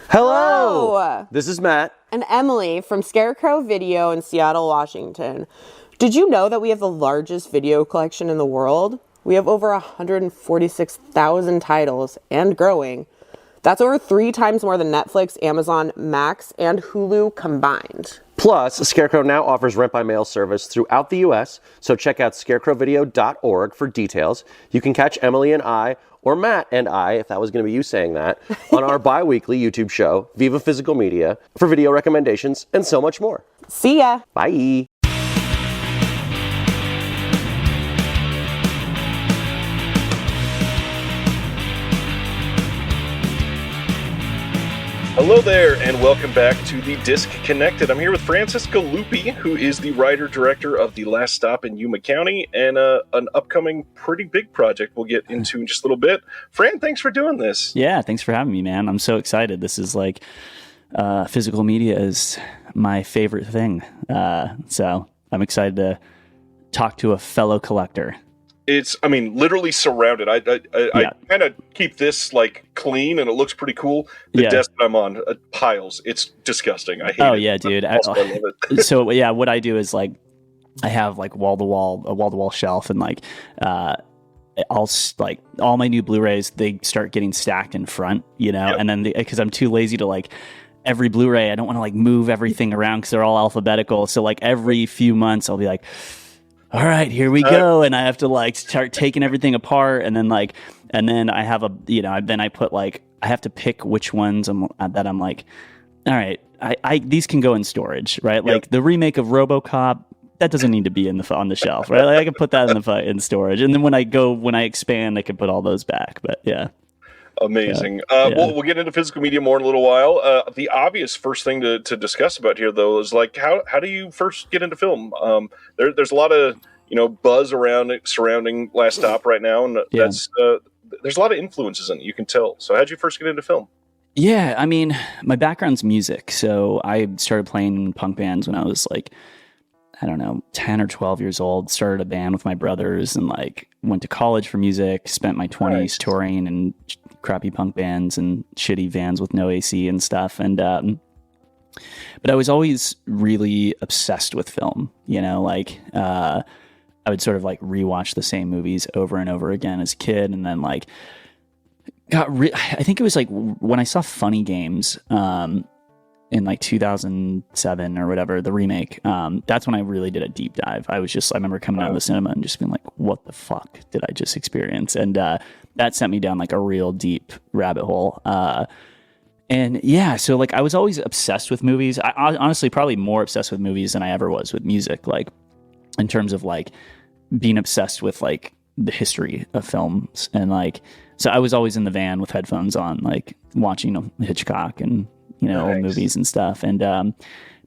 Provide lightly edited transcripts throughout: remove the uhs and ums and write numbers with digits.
Hello! This is Matt. And Emily from Scarecrow Video in Seattle, Washington. Did you know that we have the largest video collection in the world? We have over 146,000 titles and growing. That's over 3 times more than Netflix, Amazon, Max, and Hulu combined. Plus, Scarecrow now offers rent-by-mail service throughout the U.S., so check out scarecrowvideo.org for details. You can catch Emily and I, or Matt and I, if that was going to be you saying that, on our bi-weekly YouTube show, Viva Physical Media, for video recommendations and so much more. See ya! Bye! Hello there, and welcome back to the Disc Connected. I'm here with Francis Galluppi, who is the writer-director of The Last Stop in Yuma County, and an upcoming pretty big project we'll get into in just a little bit. Fran, thanks for doing this. Yeah, thanks for having me, man. I'm so excited. This is like, physical media is my favorite thing. So I'm excited to talk to a fellow collector. It's, literally surrounded. I kind of keep this clean, and it looks pretty cool. The desk that I'm on, piles. It's disgusting. I hate it. Oh yeah, dude. I love it. So yeah, what I do is I have a wall to wall shelf, and I'll all my new Blu-rays, they start getting stacked in front, and then because I'm too lazy to every Blu-ray, I don't want to move everything around because they're all alphabetical. So every few months, I'll be like, all right, here we go. And I have to start taking everything apart. And then and then I have then I put I have to pick which ones I'm all right, these can go in storage, right? Yep. The remake of RoboCop, that doesn't need to be on the shelf, right? I can put that in storage. And then when I expand, I can put all those back. But yeah. Amazing. We'll get into physical media more in a little while. The obvious first thing to discuss about here, though, is how do you first get into film? There's a lot of buzz surrounding Last Stop right now, and that's there's a lot of influences in it. You can tell. So how'd you first get into film? Yeah, my background's music, so I started playing punk bands when I was 10 or 12 years old. Started a band with my brothers, and went to college for music. Spent my 20s touring and crappy punk bands and shitty vans with no AC and stuff. And but I was always really obsessed with film. I would sort of rewatch the same movies over and over again as a kid, and then I think it was when I saw Funny Games in 2007 or whatever, the remake. That's when I really did a deep dive. I remember coming out of the cinema and just being what the fuck did I just experience? And that sent me down a real deep rabbit hole. And yeah, so I was always obsessed with movies. I honestly probably more obsessed with movies than I ever was with music. In terms of being obsessed with the history of films, and so I was always in the van with headphones on, watching Hitchcock and old movies and stuff. And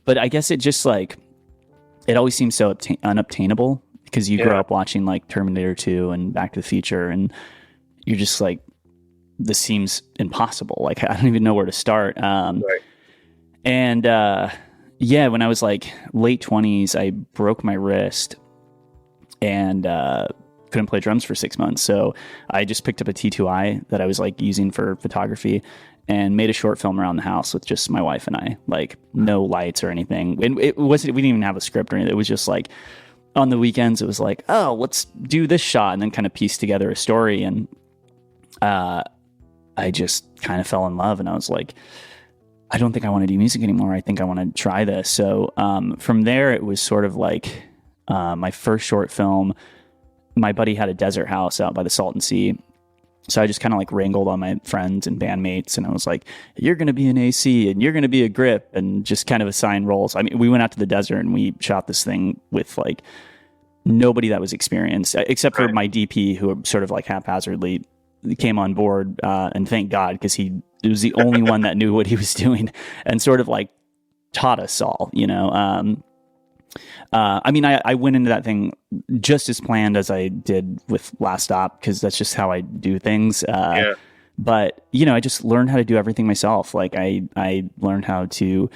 but I guess it just it always seems so unobtainable because you grow up watching Terminator 2 and Back to the Future, and you're just this seems impossible. I don't even know where to start. And when I was late 20s, I broke my wrist and couldn't play drums for 6 months. So I just picked up a T2i that I was using for photography and made a short film around the house with just my wife and I, no lights or anything. And we didn't even have a script or anything. It was just on the weekends, it was oh, let's do this shot, and then kind of piece together a story. And I just kind of fell in love, and I was I don't think I want to do music anymore. I think I want to try this. So from there, it was sort of my first short film. My buddy had a desert house out by the Salton Sea. So I just kind of wrangled all my friends and bandmates, and I was you're going to be an AC and you're going to be a grip, and just kind of assign roles. We went out to the desert and we shot this thing with nobody that was experienced, except for my DP, who sort of haphazardly came on board, and thank God, because he was the only one that knew what he was doing and sort of taught us all, I went into that thing just as planned as I did with Last Stop, because that's just how I do things. But, I just learned how to do everything myself. I learned how to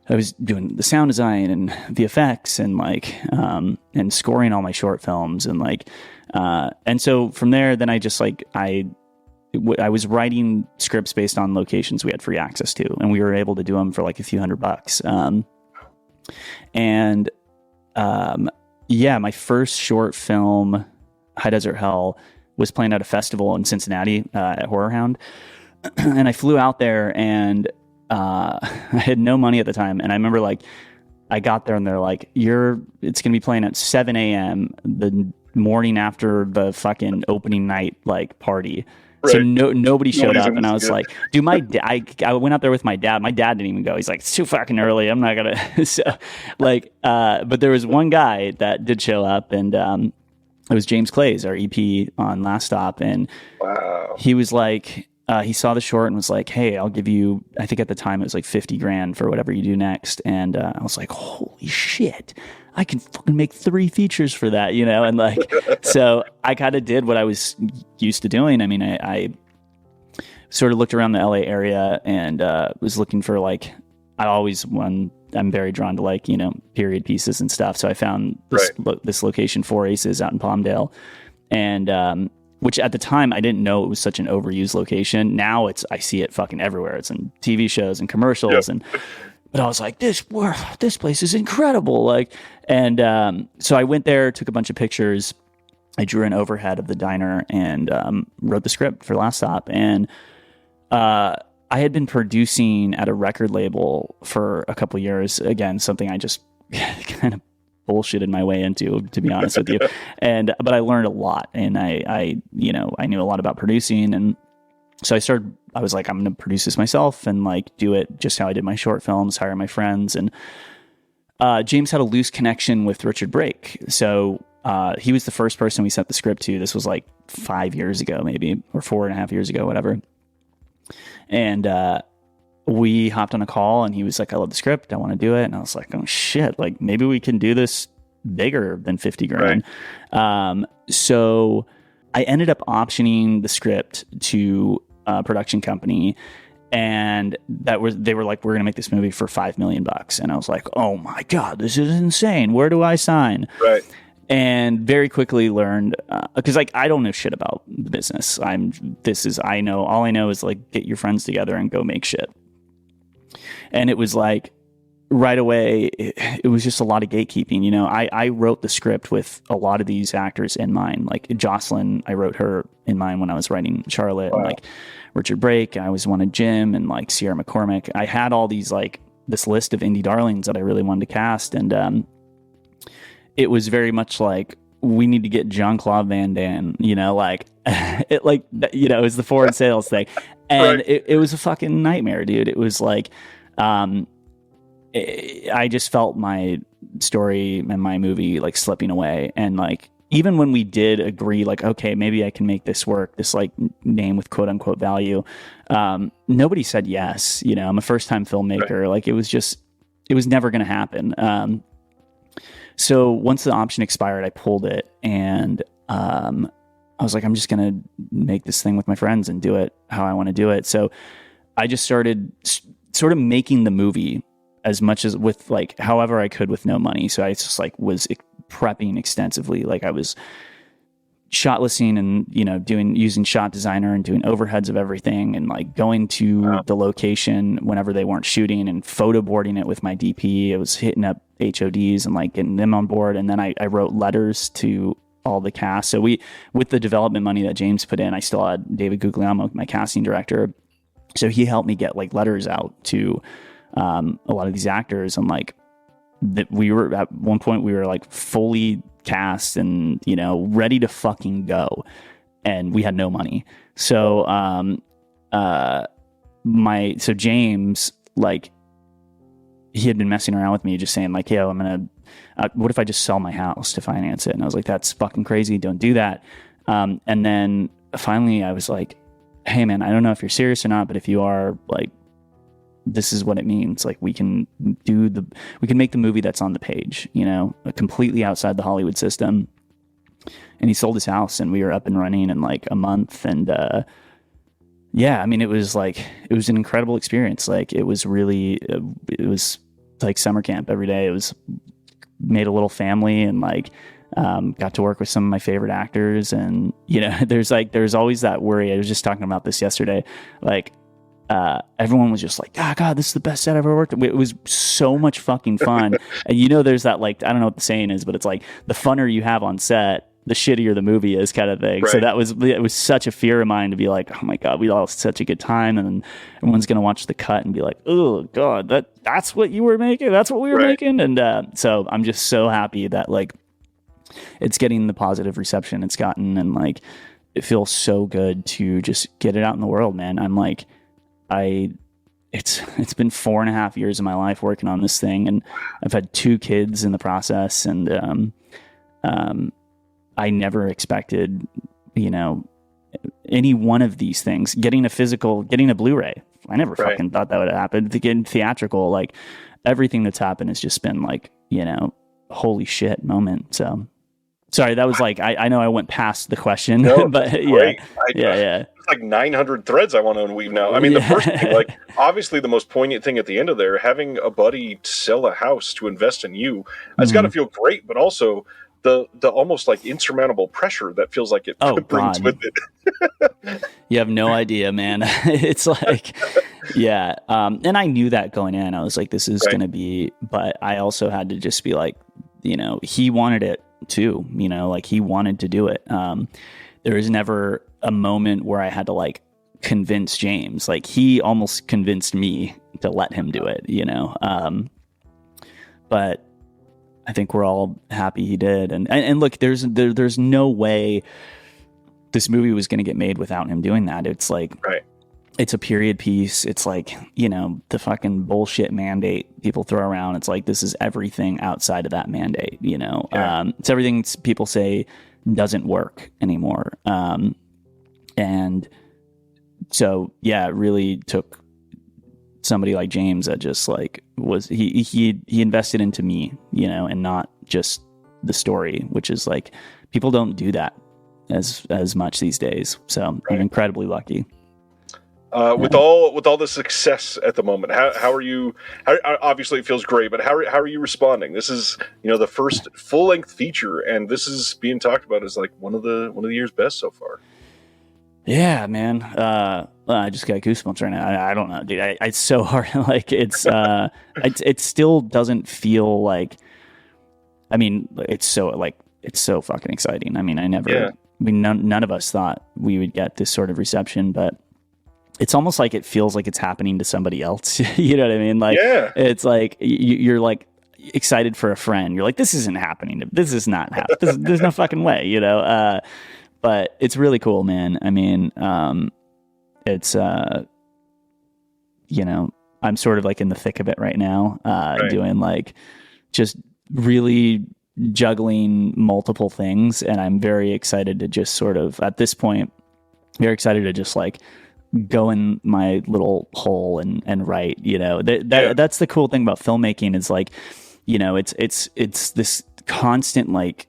I was doing the sound design and VFX and scoring all my short films and so from there, then I just I I was writing scripts based on locations we had free access to, and we were able to do them for like a few $100. My first short film, High Desert Hell, was playing at a festival in Cincinnati at Horror Hound. And I flew out there, and I had no money at the time. And I remember like I got there and they're like, it's going to be playing at 7 a.m. the morning after the fucking opening night like party. Right. So nobody showed up, and I was like, dude, I went out there with my dad. My dad didn't even go. He's like, it's too fucking early. I'm not gonna. So, like, but there was one guy that did show up, and it was James Clays, our EP on Last Stop, and he was like, he saw the short and was like, hey, I'll give you. I think at the time it was like $50,000 for whatever you do next, and I was like, holy shit. I can fucking make 3 features for that, you know? And like, so I kind of did what I was used to doing. I mean, I sort of looked around the LA area and was looking for like, I'm very drawn to like, you know, period pieces and stuff. So I found this location, 4 Aces out in Palmdale. And, which at the time I didn't know it was such an overused location. Now I see it fucking everywhere. It's in TV shows and commercials but I was like, this place is incredible. Like, and so I went there, took a bunch of pictures. I drew an overhead of the diner and wrote the script for Last Stop. And I had been producing at a record label for a couple years. Again, something I just kind of bullshitted my way into, to be honest with you. But I learned a lot, and I knew a lot about producing. And so I was like, I'm going to produce this myself and like do it just how I did my short films, hire my friends. And James had a loose connection with Richard Brake. So he was the first person we sent the script to. This was like 5 years ago, maybe, or 4.5 years ago, whatever. And we hopped on a call, and he was like, I love the script. I want to do it. And I was like, oh shit, like maybe we can do this bigger than $50,000. Right. So I ended up optioning the script to a production company, and they were like, we're gonna make this movie for $5 million. And I was like, oh my god, this is insane, where do I sign? Right. And very quickly learned, because like I don't know shit about the business. All I know is like, get your friends together and go make shit. And it was like right away, it was just a lot of gatekeeping. You know, I wrote the script with a lot of these actors in mind. Like Jocelyn, I wrote her in mind when I was writing Charlotte. Wow. And like Richard Brake, I always wanted Jim, and like Sierra McCormick. I had all these like this list of indie darlings that I really wanted to cast, and it was very much like, we need to get Jean-Claude Van Damme. You know, like it was the foreign sales thing, and it was a fucking nightmare, dude. It was like. I just felt my story and my movie like slipping away. And like, even when we did agree, like, okay, maybe I can make this work, this like name with quote unquote value, nobody said yes. You know, I'm a first time filmmaker. Right. Like it was never going to happen. So once the option expired, I pulled it, and I was like, I'm just going to make this thing with my friends and do it how I want to do it. So I just started sort of making the movie as much as with like however I could with no money. So I just like was prepping extensively. Like I was shot listing and, you know, using Shot Designer and doing overheads of everything, and like going to the location whenever they weren't shooting and photo boarding it with my DP. I was hitting up HODs and like getting them on board. And then I wrote letters to all the cast. So with the development money that James put in, I still had David Guglielmo, my casting director. So he helped me get like letters out to a lot of these actors, and like that we were at one point we were like fully cast and, you know, ready to fucking go, and we had no money. So so James, like, he had been messing around with me, just saying like, yo, I'm gonna what if I just sell my house to finance it? And I was like, that's fucking crazy, don't do that. And then finally I was like, hey man, I don't know if you're serious or not, but if you are, like, this is what it means. Like, we can make the movie that's on the page, you know, completely outside the Hollywood system. And he sold his house, and we were up and running in like a month. And yeah, I mean, it was an incredible experience. Like, it was like summer camp every day. It was made a little family, and like got to work with some of my favorite actors, and there's always that worry. I was just talking about this yesterday. Like, everyone was just like, "Ah, God, this is the best set I've ever worked with." It was so much fucking fun. And there's that, like, I don't know what the saying is, but it's like the funner you have on set, the shittier the movie is, kind of thing. Right. So it was such a fear of mine to be like, "Oh my God, we all had such a good time," and then everyone's gonna watch the cut and be like, "Oh God, that's what you were making. That's what we were making." And so I'm just so happy that, like, it's getting the positive reception it's gotten, and, like, it feels so good to just get it out in the world, man. I'm like, it's been 4.5 years of my life working on this thing, and I've had 2 kids in the process, and I never expected, any one of these things, getting a Blu-ray. I never fucking thought that would happen. Getting theatrical, like, everything that's happened has just been like, holy shit moment. So sorry, that was like, I know I went past the question, no, but yeah. It's like 900 threads I want to unweave now. I mean, the first thing, like, obviously the most poignant thing at the end of there, having a buddy sell a house to invest in you, it's got to feel great, but also the almost like insurmountable pressure that feels like it brings with it. You have no idea, man. It's like, yeah. And I knew that going in. I was like, this is going to be, but I also had to just be like, he wanted it too, like, he wanted to do it. There was never a moment where I had to, like, convince James. Like, he almost convinced me to let him do it, but I think we're all happy he did. And look, there's no way this movie was going to get made without him doing that. It's like, it's a period piece. It's like, the fucking bullshit mandate people throw around. It's like, this is everything outside of that mandate, it's everything people say doesn't work anymore. And so, yeah, it really took somebody like James that just, like, was, he invested into me, and not just the story, which is, like, people don't do that as much these days. So I'm incredibly lucky. With all the success at the moment, how are you? Obviously, it feels great, but how are you responding? This is the first full length feature, and this is being talked about as, like, one of the year's best so far. Yeah, man. I just got goosebumps right now. I don't know, dude. It's so hard. Like, it's it still doesn't feel like. I mean, it's so fucking exciting. I mean, none of us thought we would get this sort of reception, but it's almost like it feels like it's happening to somebody else. You know what I mean? Like, it's like you're like excited for a friend. You're like, this isn't happening. This is not happening. There's no fucking way, but it's really cool, man. I mean, it's, I'm sort of, like, in the thick of it right now, doing, like, just really juggling multiple things. And I'm very excited to just sort of, at this point, very excited to just, like, go in my little hole and write, that's the cool thing about filmmaking is, like, it's this constant, like,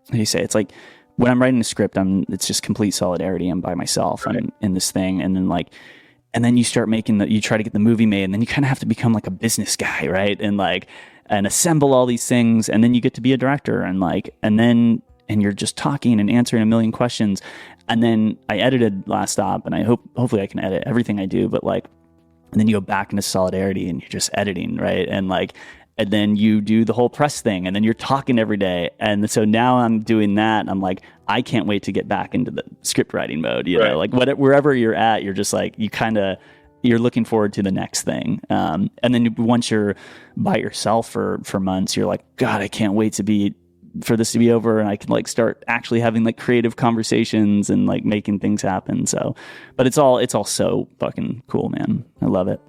how do you say? It's like when I'm writing a script, it's just complete solidarity. I'm by myself. I'm in this thing. And then you start you try to get the movie made, and then you kind of have to become, like, a business guy. Right. And assemble all these things. And then you get to be a director, and you're just talking and answering a million questions. And then I edited Last Stop, and hopefully I can edit everything I do, but, like, and then you go back into solidarity and you're just editing. Right. And then you do the whole press thing, and then you're talking every day. And so now I'm doing that. And I'm like, I can't wait to get back into the script writing mode, like wherever you're at, you're just like, you're looking forward to the next thing. And then once you're by yourself for months, you're like, God, I can't wait for this to be over. And I can, like, start actually having, like, creative conversations and, like, making things happen. So, but it's all so fucking cool, man. I love it.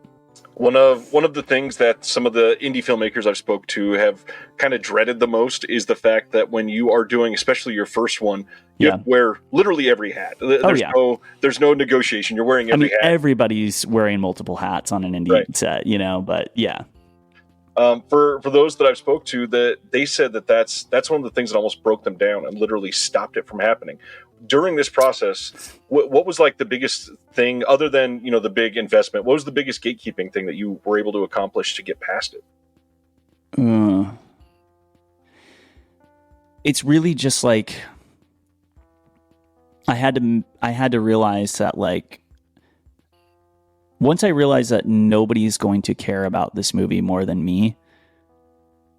One of the things that some of the indie filmmakers I've spoke to have kind of dreaded the most is the fact that when you are doing, especially your first one, you have to wear literally every hat. There's no negotiation. You're wearing every hat. Everybody's wearing multiple hats on an indie set, but yeah. For those that I've spoke to, that they said that's one of the things that almost broke them down and literally stopped it from happening. During this process, what was, like, the biggest thing other than, the big investment? What was the biggest gatekeeping thing that you were able to accomplish to get past it? it's really just like I had to realize that, like, once I realized that nobody's going to care about this movie more than me,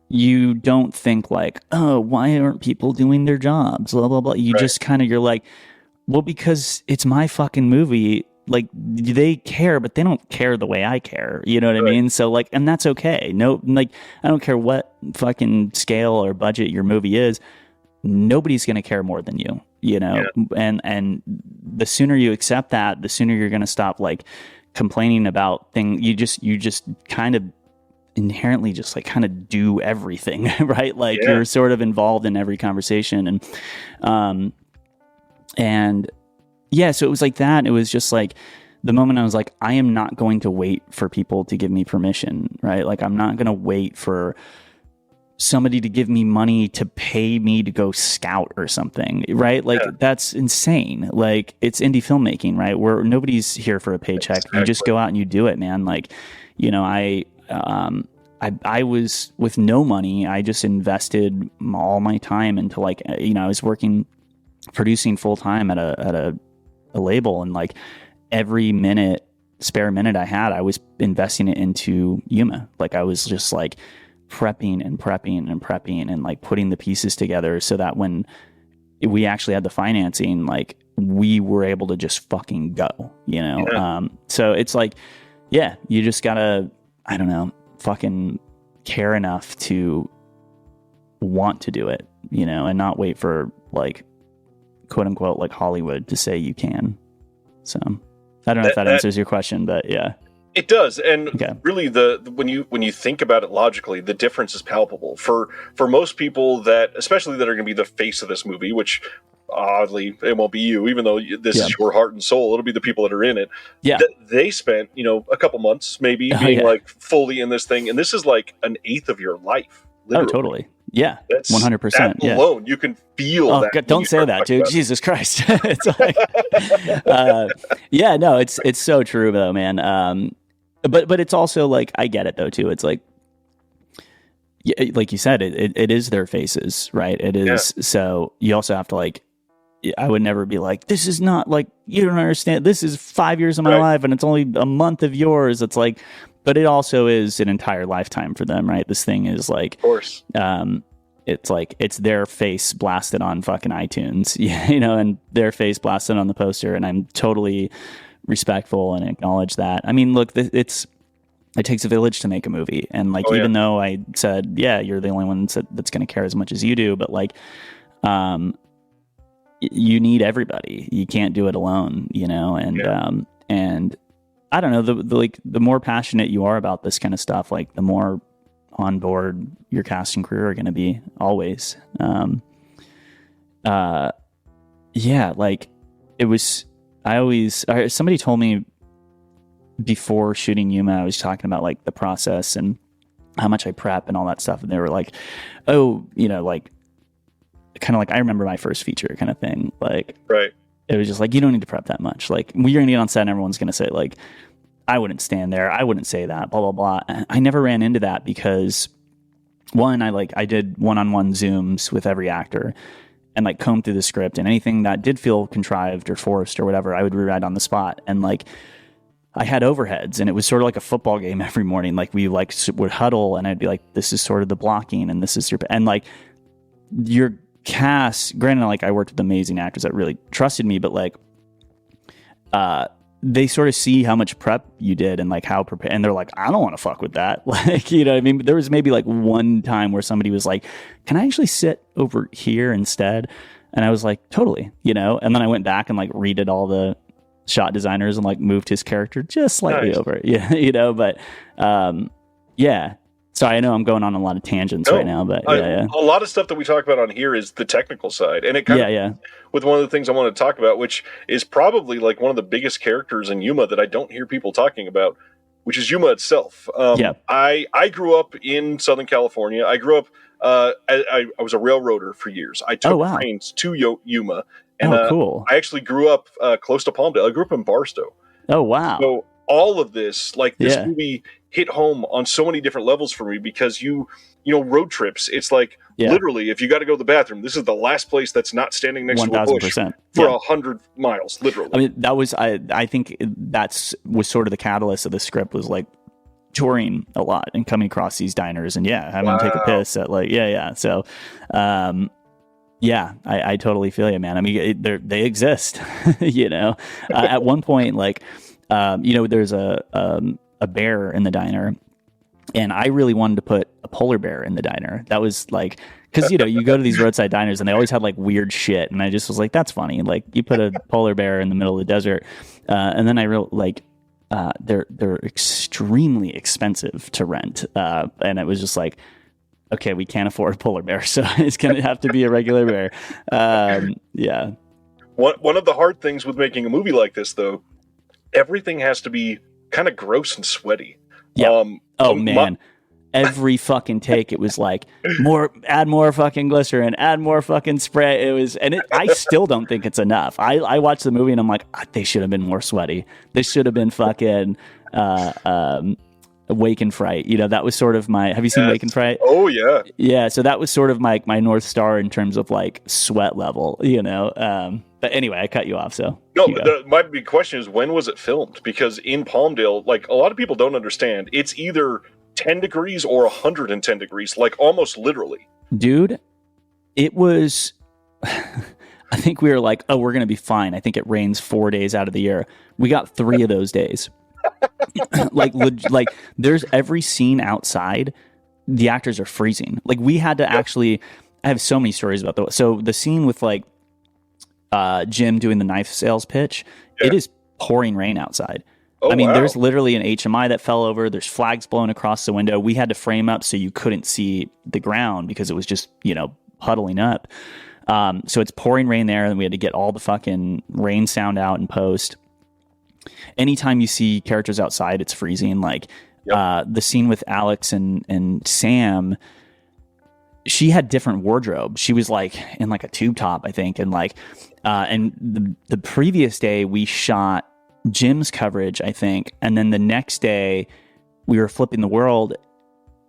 you don't think like, oh, why aren't people doing their jobs? Blah, blah, blah. You just kind of, you're like, well, because it's my fucking movie. Like, they care, but they don't care the way I care. You know what I mean? So, like, and that's okay. No, like, I don't care what fucking scale or budget your movie is. Nobody's going to care more than you, you know? Yeah. And the sooner you accept that, the sooner you're going to stop, like, complaining about things. You just kind of inherently just like kind of do everything, right? Like you're sort of involved in every conversation. And yeah, so it was like that. It was just like the moment I was like, I am not going to wait for people to give me permission, right? Like I'm not going to wait for somebody to give me money to pay me to go scout or something, right? Like that's insane. Like it's indie filmmaking, right? Where nobody's here for a paycheck. Exactly. You just go out and you do it, man. Like, you know, I was with no money. I just invested all my time into like, you know, I was producing full time at a label, and like every spare minute I had, I was investing it into Yuma. Like I was just like prepping and like putting the pieces together so that when we actually had the financing, like we were able to just fucking go, you know? Yeah. So it's like, yeah, you just gotta, I don't know, fucking care enough to want to do it, you know, and not wait for like quote unquote like Hollywood to say you can. So I don't know if that answers your question, but yeah. It does, and really, when you think about it logically, the difference is palpable for most people that, especially that are going to be the face of this movie. Which, oddly, it won't be you, even though this is your heart and soul. It'll be the people that are in it. Yeah, they spent a couple months maybe being like fully in this thing, and this is like an eighth of your life. Literally. Oh, totally. Yeah, 100%. Yeah, alone you can feel that. God, don't say that, dude. Jesus Christ! It's like, yeah, no, it's so true though, man. But it's also like I get it though too. It's like, like you said, it is their faces, right? It is. Yeah. So you also have to like, I would never be like, this is not like, you don't understand. This is 5 years of my life and it's only a month of yours. It's like, but it also is an entire lifetime for them, right? This thing is like, of course. It's like it's their face blasted on fucking iTunes, you know, and their face blasted on the poster, and I'm totally respectful and acknowledge that. I mean, look, it takes a village to make a movie, and like even though I said, yeah, you're the only one that's going to care as much as you do, but like, you need everybody. You can't do it alone, you know, and I don't know, the more passionate you are about this kind of stuff, like the more on board your cast and crew are going to be always. Yeah, like it was. Somebody told me before shooting Yuma, I was talking about like the process and how much I prep and all that stuff. And they were like, oh, you know, like kind of like, I remember my first feature kind of thing. Like, right. It was just like, you don't need to prep that much. Like when you're going to get on set and everyone's going to say like, I wouldn't stand there. I wouldn't say that, blah, blah, blah. And I never ran into that because one, I did one-on-one Zooms with every actor and like comb through the script, and anything that did feel contrived or forced or whatever, I would rewrite on the spot. And like I had overheads, and it was sort of like a football game every morning. Like we like would huddle, and I'd be like, this is sort of the blocking, and this is and like your cast, granted, like I worked with amazing actors that really trusted me, but like they sort of see how much prep you did and like how prepared, and they're like, I don't want to fuck with that. Like, you know what I mean? There was maybe like one time where somebody was like, can I actually sit over here instead? And I was like, totally, you know? And then I went back and like redid all the shot designers and like moved his character just slightly over. Yeah. You know, but yeah. Sorry, I know I'm going on a lot of tangents right now, but yeah. A lot of stuff that we talk about on here is the technical side, and it kind of with one of the things I want to talk about, which is probably like one of the biggest characters in Yuma that I don't hear people talking about, which is Yuma itself. I grew up in Southern California. I grew up. I was a railroader for years. I took trains to Yuma, and cool. I actually grew up close to Palmdale. I grew up in Barstow. Oh wow! So all of this, like this movie, hit home on so many different levels for me because road trips, it's like literally if you got to go to the bathroom, this is the last place that's not standing next to a bush for 100 miles, literally. I mean, that was I think was sort of the catalyst of the script, was like touring a lot and coming across these diners and having to take a piss at like so I totally feel you, man. I mean, they exist. At one point, like there's a bear in the diner, and I really wanted to put a polar bear in the diner. That was like, because you go to these roadside diners and they always had like weird shit, and I just was like, that's funny. Like, you put a polar bear in the middle of the desert, and then I they're extremely expensive to rent, and it was just like, okay, we can't afford a polar bear, so it's gonna have to be a regular bear. One of the hard things with making a movie like this, though, everything has to be kind of gross and sweaty. Every fucking take, it was like, add more fucking glycerin, add more fucking spray. It was, I still don't think it's enough. I watched the movie and I'm like, they should have been more sweaty. They should have been fucking Wake and Fright. That was sort of my. Have you seen Wake and Fright? Oh yeah. Yeah. So that was sort of my North Star in terms of like sweat level. But anyway, I cut you off. So my big question is, when was it filmed? Because in Palmdale, like, a lot of people don't understand, it's either 10 degrees or 110 degrees, like almost literally. Dude, it was. I think we were like, oh, we're gonna be fine. I think it rains 4 days out of the year. We got 3 of those days. like there's every scene outside, the actors are freezing. Like, we had to actually. I have so many stories about that. So the scene with like Jim doing the knife sales pitch, it is pouring rain outside. I mean, there's literally an HMI that fell over. There's flags blown across the window. We had to frame up so you couldn't see the ground because it was just puddling up. So it's pouring rain there, and we had to get all the fucking rain sound out in post. Anytime you see characters outside, it's freezing. Like the scene with Alex and Sam, she had different wardrobe. She was like in like a tube top, I think, and like and the previous day we shot Jim's coverage, I think, and then the next day we were flipping the world,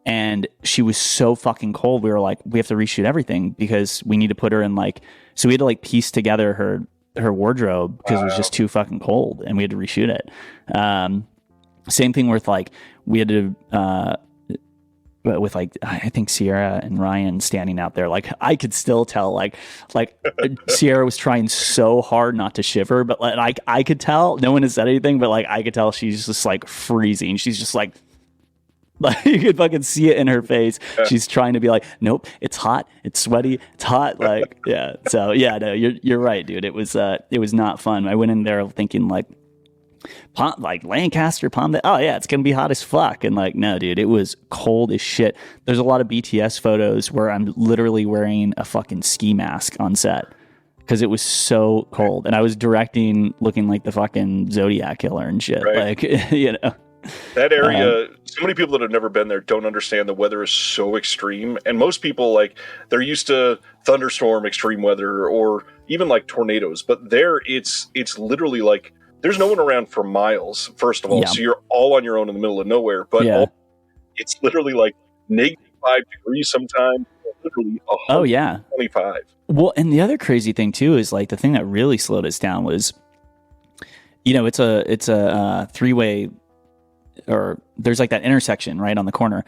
and she was so fucking cold. We were like, we have to reshoot everything because we need to put her in like. So we had to like piece together her wardrobe because it was just too fucking cold, and we had to reshoot it. Same thing with like we had to with like I think Sierra and Ryan standing out there. Like, I could still tell like Sierra was trying so hard not to shiver, but like I could tell. No one has said anything, but like I could tell she's just like freezing. She's just like you could fucking see it in her face. She's trying to be like, nope, it's hot, it's sweaty, it's hot. Like, yeah. So yeah, no, you're right, dude. It was not fun. I went in there thinking like Lancaster, Palmdale. Oh yeah, it's gonna be hot as fuck. And like, no, dude, it was cold as shit. There's a lot of BTS photos where I'm literally wearing a fucking ski mask on set because it was so cold, and I was directing looking like the fucking Zodiac killer and shit. Right. Like, that area, so many people that have never been there don't understand the weather is so extreme. And most people, like, they're used to thunderstorm, extreme weather, or even like tornadoes. But there, it's literally like there's no one around for miles, first of all. So you're all on your own in the middle of nowhere. But it's literally like -5 degrees sometimes, literally 125. Well, and the other crazy thing too is like the thing that really slowed us down was, it's a three-way, or there's like that intersection right on the corner.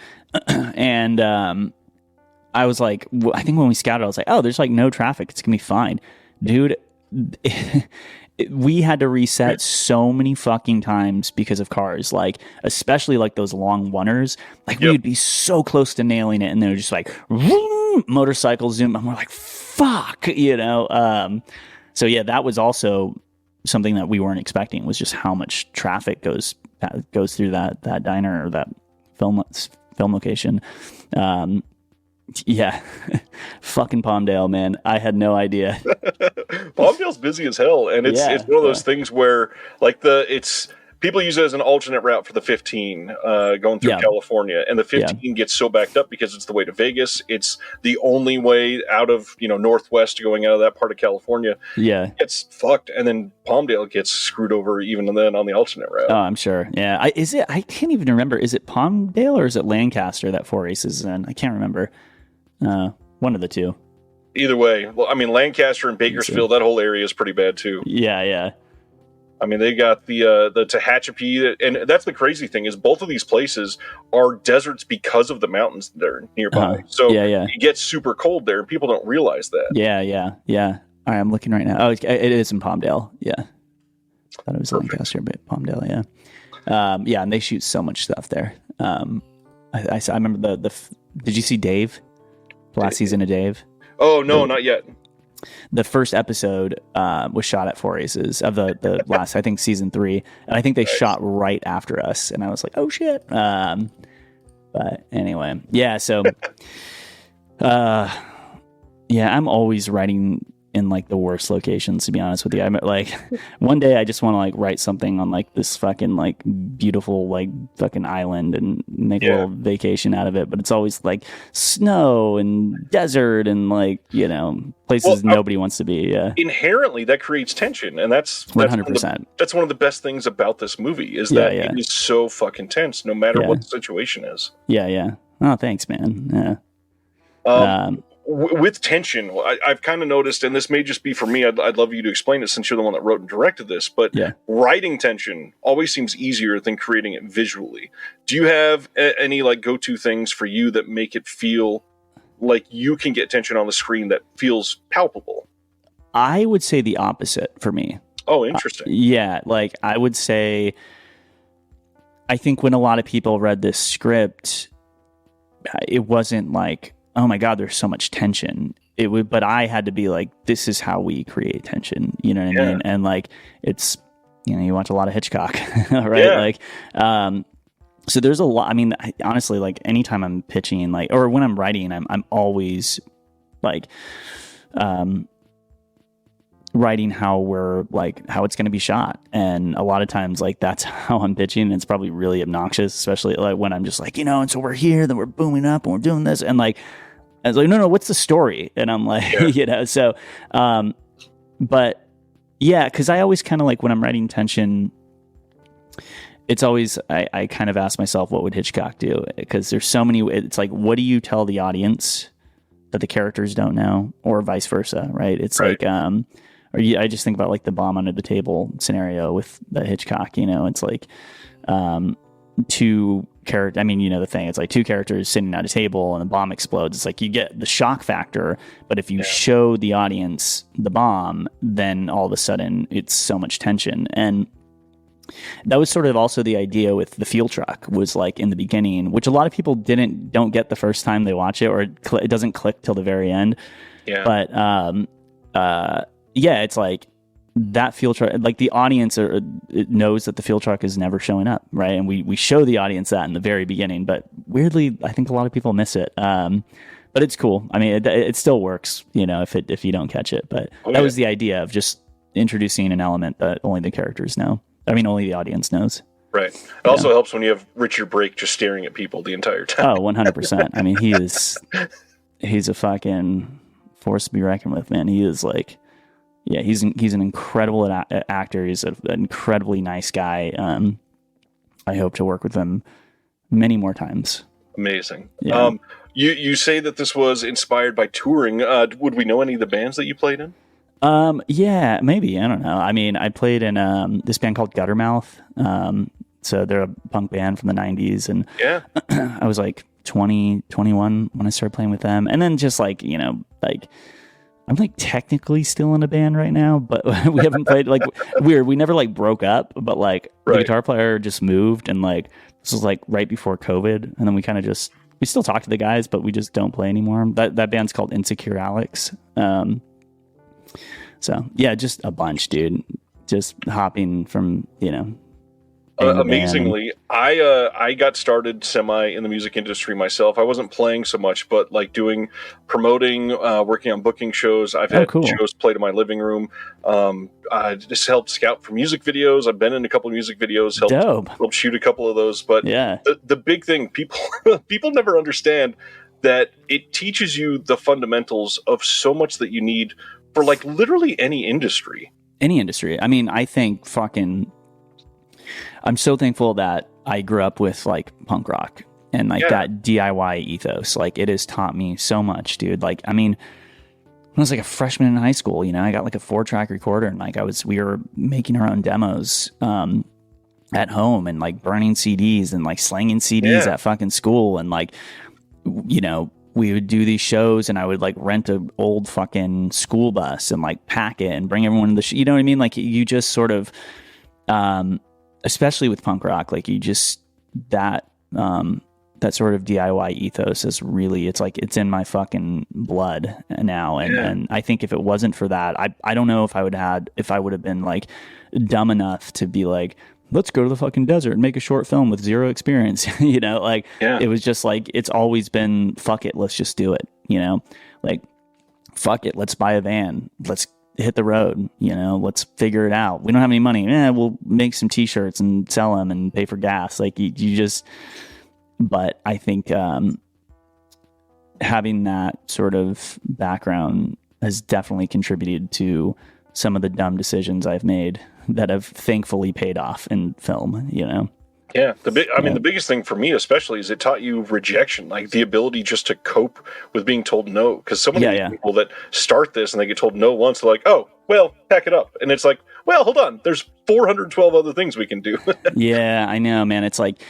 And I was like, I think when we scouted, I was like, oh, there's like no traffic. It's going to be fine. Dude, we had to reset so many fucking times because of cars, like especially like those long oneers. Like we would be so close to nailing it, and they're just like vroom, motorcycle zoom, and we're like, fuck, so yeah, that was also something that we weren't expecting, was just how much traffic goes through that diner or that film location. Yeah, fucking Palmdale, man. I had no idea. Palmdale's busy as hell, and it's one of those things where like it's people use it as an alternate route for the 15 going through California, and the 15 gets so backed up because it's the way to Vegas. It's the only way out of Northwest going out of that part of California. Yeah, it's fucked, and then Palmdale gets screwed over even then on the alternate route. Oh, I'm sure. Yeah, I can't even remember. Is it Palmdale or is it Lancaster that 4 Aces is in? I can't remember. One of the two. Either way, well, I mean, Lancaster and Bakersfield, that whole area is pretty bad too. Yeah. I mean, they got the Tehachapi, and that's the crazy thing is both of these places are deserts because of the mountains that are nearby. So it gets super cold there, and people don't realize that. Yeah. All right, I'm looking right now. Oh, it is in Palmdale. Yeah, I thought it was Lancaster, but Palmdale. Yeah, and they shoot so much stuff there. I remember did you see Dave? The last season of Dave? Oh no, not yet. The first episode was shot at 4 Aces of the last, I think, season 3, and I think they shot right after us, and I was like, oh shit. But anyway, yeah. So, I'm always writing in like the worst locations, to be honest with you. I'm like, one day I just want to like write something on like this fucking like beautiful like fucking island and make a little vacation out of it, but it's always like snow and desert and like places nobody wants to be. Inherently that creates tension, and that's 100%. That's one of the best things about this movie is that it is so fucking tense no matter what the situation is. Yeah. Oh, thanks, man. Yeah. With tension, I've kind of noticed, and this may just be for me, I'd love you to explain it since you're the one that wrote and directed this, but writing tension always seems easier than creating it visually. Do you have any like go-to things for you that make it feel like you can get tension on the screen that feels palpable? I would say the opposite for me. Oh, interesting. Like I would say, I think when a lot of people read this script, it wasn't like, oh my God, there's so much tension. But I had to be like, this is how we create tension. You know what I mean? And like, it's, you watch a lot of Hitchcock, right? Yeah. Like, so there's a lot. I mean, honestly, like anytime I'm pitching, like, or when I'm writing, I'm always like, writing how it's going to be shot. And a lot of times like that's how I'm pitching. And it's probably really obnoxious, especially like when I'm just like, and so we're here, then we're booming up and we're doing this. And like, I was like, no, what's the story? And I'm like, so, but yeah, cause I always kind of like when I'm writing tension, it's always, I kind of ask myself, what would Hitchcock do? Cause there's so many, it's like, what do you tell the audience that the characters don't know, or vice versa? Right. It's like, I just think about like the bomb under the table scenario with the Hitchcock, it's like, two characters. I mean, the thing, it's like two characters sitting at a table and the bomb explodes. It's like you get the shock factor, but if you show the audience the bomb, then all of a sudden it's so much tension. And that was sort of also the idea with the fuel truck, was like in the beginning, which a lot of people don't get the first time they watch it, or it doesn't click till the very end. Yeah. But, it's like that fuel truck, like the audience it knows that the fuel truck is never showing up, right? And we show the audience that in the very beginning, but weirdly, I think a lot of people miss it. But it's cool. I mean, it still works, if you don't catch it. But that was the idea of just introducing an element that only the characters know. I mean, only the audience knows. Right. It also helps when you have Richard Brake just staring at people the entire time. Oh, 100%. I mean, he's a fucking force to be reckoned with, man. He is like, he's an incredible actor. He's an incredibly nice guy. I hope to work with him many more times. Amazing. Yeah. You say that this was inspired by touring. Would we know any of the bands that you played in? Yeah, maybe. I don't know. I mean, I played in this band called Guttermouth. So they're a punk band from the 90s. And I was like 20, 21 when I started playing with them. And then just like, I'm like technically still in a band right now, but we haven't played like weird. We never like broke up, but like the guitar player just moved, and like this was like right before COVID. And then we kind of we still talk to the guys, but we just don't play anymore. That band's called Insecure Alex. So yeah, just a bunch, dude. Just hopping from, Amazingly, I got started semi in the music industry myself. I wasn't playing so much, but like doing promoting, working on booking shows. I've had cool. shows played in my living room. I just helped scout for music videos. I've been in a couple of music videos, helped shoot a couple of those. But the big thing, people never understand that it teaches you the fundamentals of so much that you need for like literally any industry. Any industry. I mean, I think I'm so thankful that I grew up with like punk rock and like that DIY ethos. Like it has taught me so much, dude. Like, I mean, when I was like a freshman in high school, you know, I got like a 4-track recorder and like we were making our own demos at home and like burning CDs and like slanging CDs at fucking school. And like, you know, we would do these shows and I would like rent an old fucking school bus and like pack it and bring everyone to the you know what I mean? Like you just sort of, especially with punk rock, like you just that sort of DIY ethos is really, it's like it's in my fucking blood now. And I think if it wasn't for that, I don't know if I would have been like dumb enough to be like, let's go to the fucking desert and make a short film with zero experience. You know, like it was just like, it's always been, fuck it, let's just do it. You know, like, fuck it, let's buy a van. Let's hit the road, you know, let's figure it out. We don't have any money. We'll make some t-shirts and sell them and pay for gas. Like you just, but I think, having that sort of background has definitely contributed to some of the dumb decisions I've made that have thankfully paid off in film, you know? Yeah, the biggest thing for me especially is it taught you rejection, like the ability just to cope with being told no. Because so many people that start this and they get told no once, they're like, oh, well, pack it up. And it's like, well, hold on, there's 412 other things we can do. Yeah, I know, man. It's like,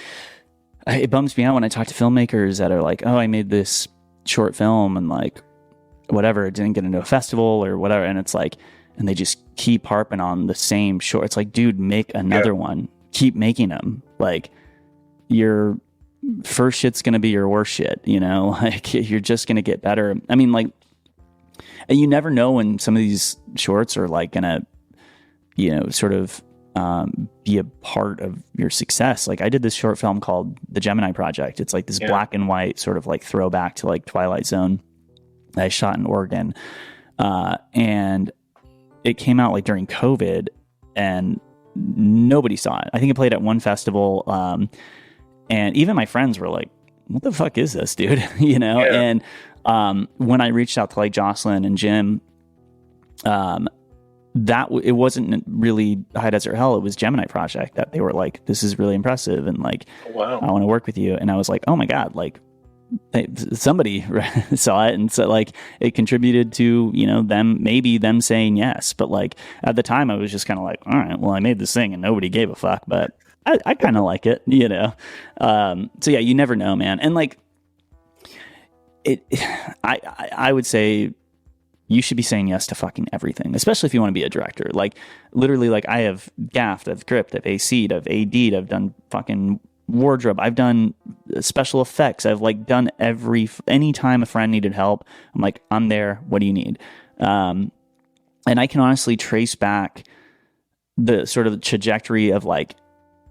it bums me out when I talk to filmmakers that are like, oh, I made this short film and like, whatever, it didn't get into a festival or whatever. And it's like, and they just keep harping on the same short. It's like, dude, make another one. Keep making them. Like your first shit's going to be your worst shit, you know, like you're just going to get better. I mean, like, and you never know when some of these shorts are like going to, you know, sort of be a part of your success. Like I did this short film called The Gemini Project. It's like this black and white sort of like throwback to like Twilight Zone that I shot in Oregon. And it came out like during COVID and nobody saw it. I think it played at one festival. And even my friends were like, what the fuck is this, dude? You know? Yeah. And when I reached out to like Jocelyn and Jim, it wasn't really High Desert Hell. It was Gemini Project that they were like, this is really impressive. And like, wow, I want to work with you. And I was like, oh my God, like somebody saw it. And so like it contributed to, you know, them saying yes. But like at the time I was just kind of like, all right, well, I made this thing and nobody gave a fuck, but I kind of like it, you know? So yeah, you never know, man. And like I would say you should be saying yes to fucking everything, especially if you want to be a director. Like literally, like I have gaffed, I've gripped, I've AC'd, I've AD'd, I've done fucking wardrobe, I've done special effects, I've like done anytime a friend needed help, I'm like, I'm there, what do you need? And I can honestly trace back the sort of trajectory of like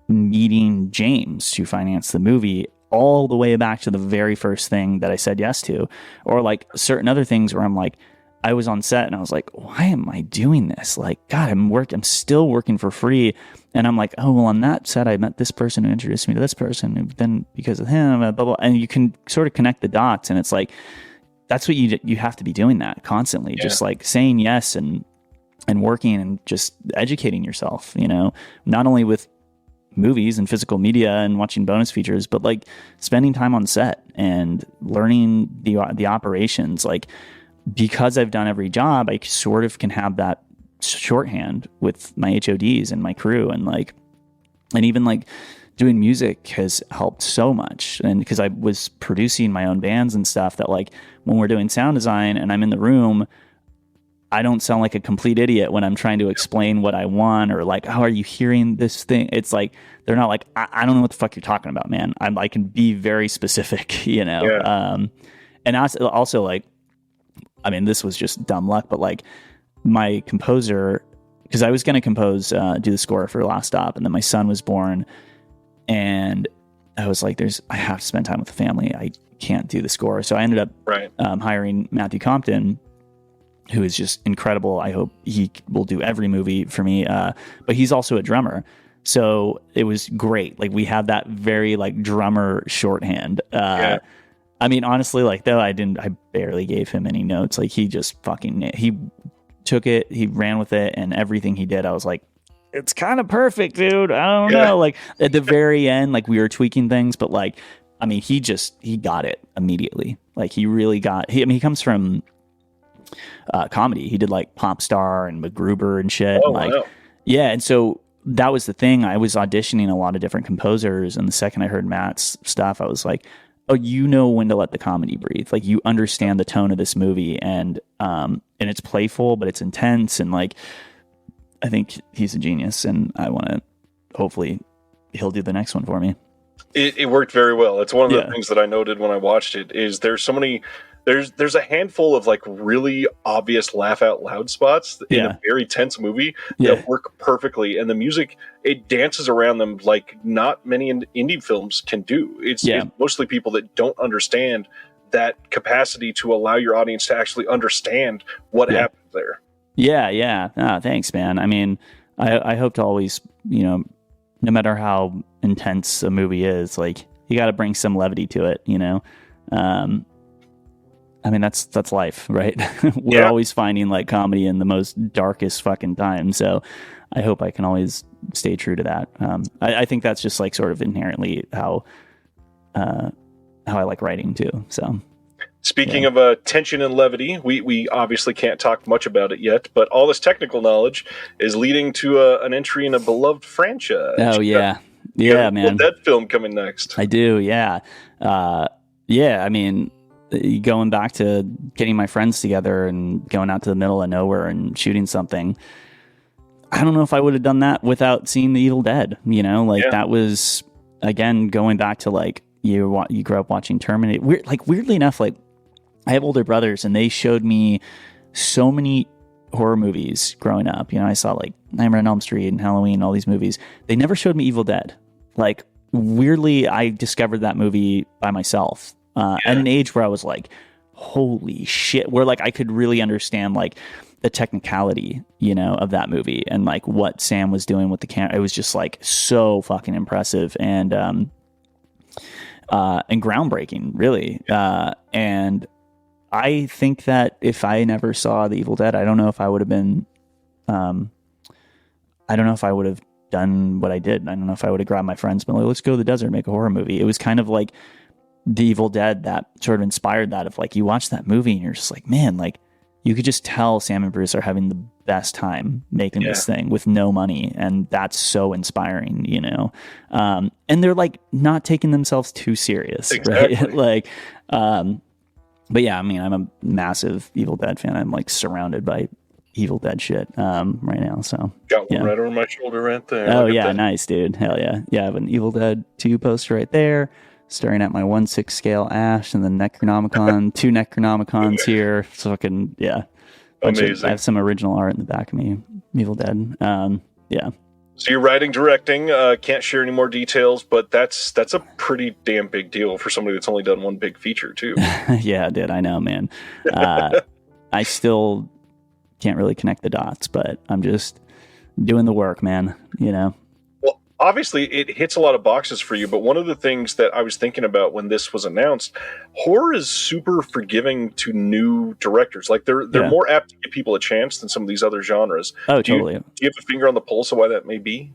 meeting James to finance the movie all the way back to the very first thing that I said yes to, or like certain other things where I'm like, I was on set and I was like, why am I doing this? Like, God, I'm still working for free. And I'm like, oh, well, on that set, I met this person who introduced me to this person. And then because of him, blah, blah. And you can sort of connect the dots. And it's like, that's what you have to be doing that constantly. Yeah. Just like saying yes and working and just educating yourself, you know, not only with movies and physical media and watching bonus features, but like spending time on set and learning the operations. Like, because I've done every job, I sort of can have that shorthand with my HODs and my crew, and like, and even like doing music has helped so much. And because I was producing my own bands and stuff, that like when we're doing sound design and I'm in the room, I don't sound like a complete idiot when I'm trying to explain what I want, or like, how are you hearing this thing? It's like, they're not like, I don't know what the fuck you're talking about, man. I can be very specific, you know? Yeah. And also like, I mean, this was just dumb luck, but like my composer, because I was going to compose, do the score for Last Stop, and then my son was born, and I was like, I have to spend time with the family. I can't do the score. So I ended up hiring Matthew Compton, who is just incredible. I hope he will do every movie for me. But he's also a drummer. So it was great. Like we had that very like drummer shorthand. I mean, honestly, like though I barely gave him any notes. Like he just he took it, he ran with it, and everything he did, I was like, it's kind of perfect, dude. I don't know. Like at the very end, like we were tweaking things, but like, I mean, he got it immediately. Like he really he comes from comedy. He did like Pop Star and MacGruber and shit. Oh, and, wow. Yeah. And so that was the thing. I was auditioning a lot of different composers, and the second I heard Matt's stuff, I was like, oh, you know when to let the comedy breathe. Like you understand the tone of this movie, and it's playful, but it's intense. And like, I think he's a genius, and I want to, hopefully he'll do the next one for me. It worked very well. It's one of the things that I noted when I watched it is there's so many, there's a handful of like really obvious laugh out loud spots in a very tense movie that work perfectly, and the music, it dances around them like not many indie films can do. It's mostly people that don't understand that capacity to allow your audience to actually understand what happens there. Yeah. Thanks, man. I mean, I hope to always, no matter how intense a movie is, like you got to bring some levity to it, I mean, that's life, right? We're always finding like comedy in the most darkest fucking time. So I hope I can always stay true to that. I think that's just like sort of inherently how I like writing too. So speaking of tension and levity, we obviously can't talk much about it yet, but all this technical knowledge is leading to an entry in a beloved franchise. Oh yeah. Man. That film coming next. I do. Yeah. I mean, going back to getting my friends together and going out to the middle of nowhere and shooting something. I don't know if I would have done that without seeing The Evil Dead, that was, again, going back to like, you grew up watching Terminator. Weirdly enough, like I have older brothers and they showed me so many horror movies growing up. I saw like Nightmare on Elm Street and Halloween and all these movies. They never showed me Evil Dead. Like weirdly, I discovered that movie by myself. At an age where I was like, holy shit, where like I could really understand like the technicality, of that movie and like what Sam was doing with the camera. It was just like so fucking impressive and groundbreaking, really. And I think that if I never saw The Evil Dead, I don't know if I would have been, I don't know if I would have done what I did. I don't know if I would have grabbed my friends, but like, let's go to the desert and make a horror movie. It was kind of like The Evil Dead that sort of inspired that, of like, you watch that movie and you're just like, man, like you could just tell Sam and Bruce are having the best time making this thing with no money. And that's so inspiring, and they're like not taking themselves too serious. Exactly. Right? Like, but yeah, I mean, I'm a massive Evil Dead fan. I'm like surrounded by Evil Dead shit right now. So got one right over my shoulder right there. Oh yeah, nice, dude. Hell yeah. Yeah, I have an Evil Dead 2 poster right there, staring at my 1/6 scale Ash and the Necronomicon, 2 Necronomicons here. So fucking amazing. I have some original art in the back of me, Evil Dead. So you're writing, directing. Can't share any more details, but that's a pretty damn big deal for somebody that's only done one big feature too. Yeah, dude, I know, man. I still can't really connect the dots, but I'm just doing the work, man. Well, obviously it hits a lot of boxes for you, but one of the things that I was thinking about when this was announced, horror is super forgiving to new directors. Like they're more apt to give people a chance than some of these other genres. Oh, totally. Do you have a finger on the pulse of why that may be?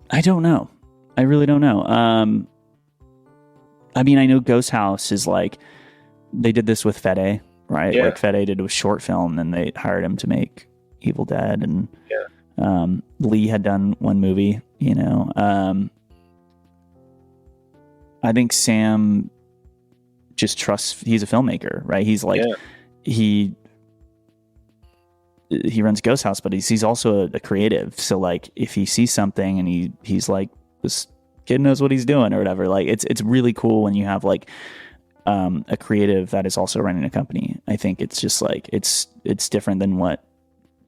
I don't know. I really don't know. I mean, I know Ghost House is like, they did this with Fede, right? Yeah. Like Fede did a short film, and they hired him to make Evil Dead, and Lee had done one movie, I think Sam just trusts, he's a filmmaker, right? He's like, he runs Ghost House, but he's also a creative. So like, if he sees something and he's like, this kid knows what he's doing or whatever, like it's really cool when you have like a creative that is also running a company. I think it's just like, it's different than how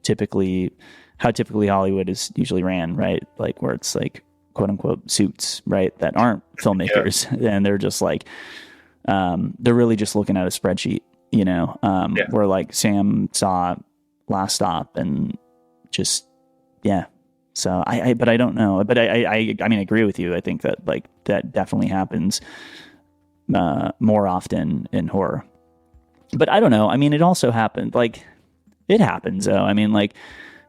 typically Hollywood is usually ran, right? Like where it's like quote unquote suits, right, that aren't filmmakers, and they're just like, they're really just looking at a spreadsheet, where like Sam saw Last Stop and just, So but I don't know, but I mean, I agree with you. I think that like that definitely happens more often in horror, but I don't know. I mean, it also happened, like it happens though. I mean, like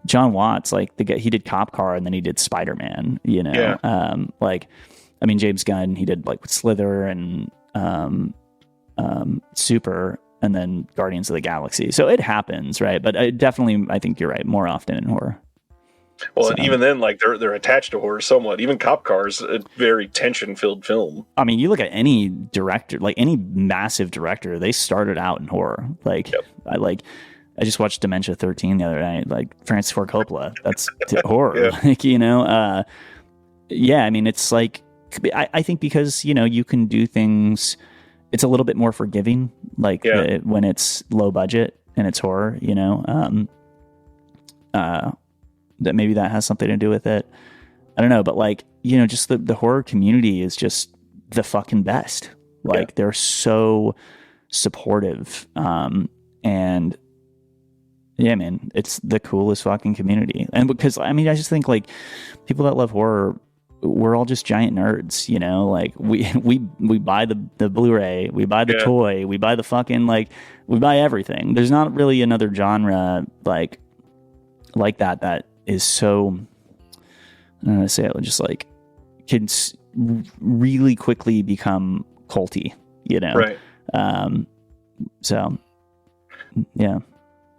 John Watts, like the guy, he did Cop Car and then he did Spider-Man, like, I mean, James Gunn, he did like with Slither and Super, and then Guardians of the Galaxy. So it happens, right? But I think you're right, more often in horror. Well, and even then, like they're attached to horror somewhat. Even Cop Car is a very tension-filled film. I mean, you look at any director, like any massive director, they started out in horror. Like, I just watched Dementia 13 the other night. Like Francis Ford Coppola, that's horror. Like, I mean, it's like I think because you can do things. It's a little bit more forgiving, like when it's low budget and it's horror. That maybe that has something to do with it. I don't know, but like, just the horror community is just the fucking best. Like they're so supportive. And yeah, man, it's the coolest fucking community. And because, I mean, I just think like people that love horror, we're all just giant nerds, like we buy the Blu-ray, we buy the toy, we buy the fucking, like, we buy everything. There's not really another genre like that is so, I don't know how to say it, just like can really quickly become culty, Right. So, yeah.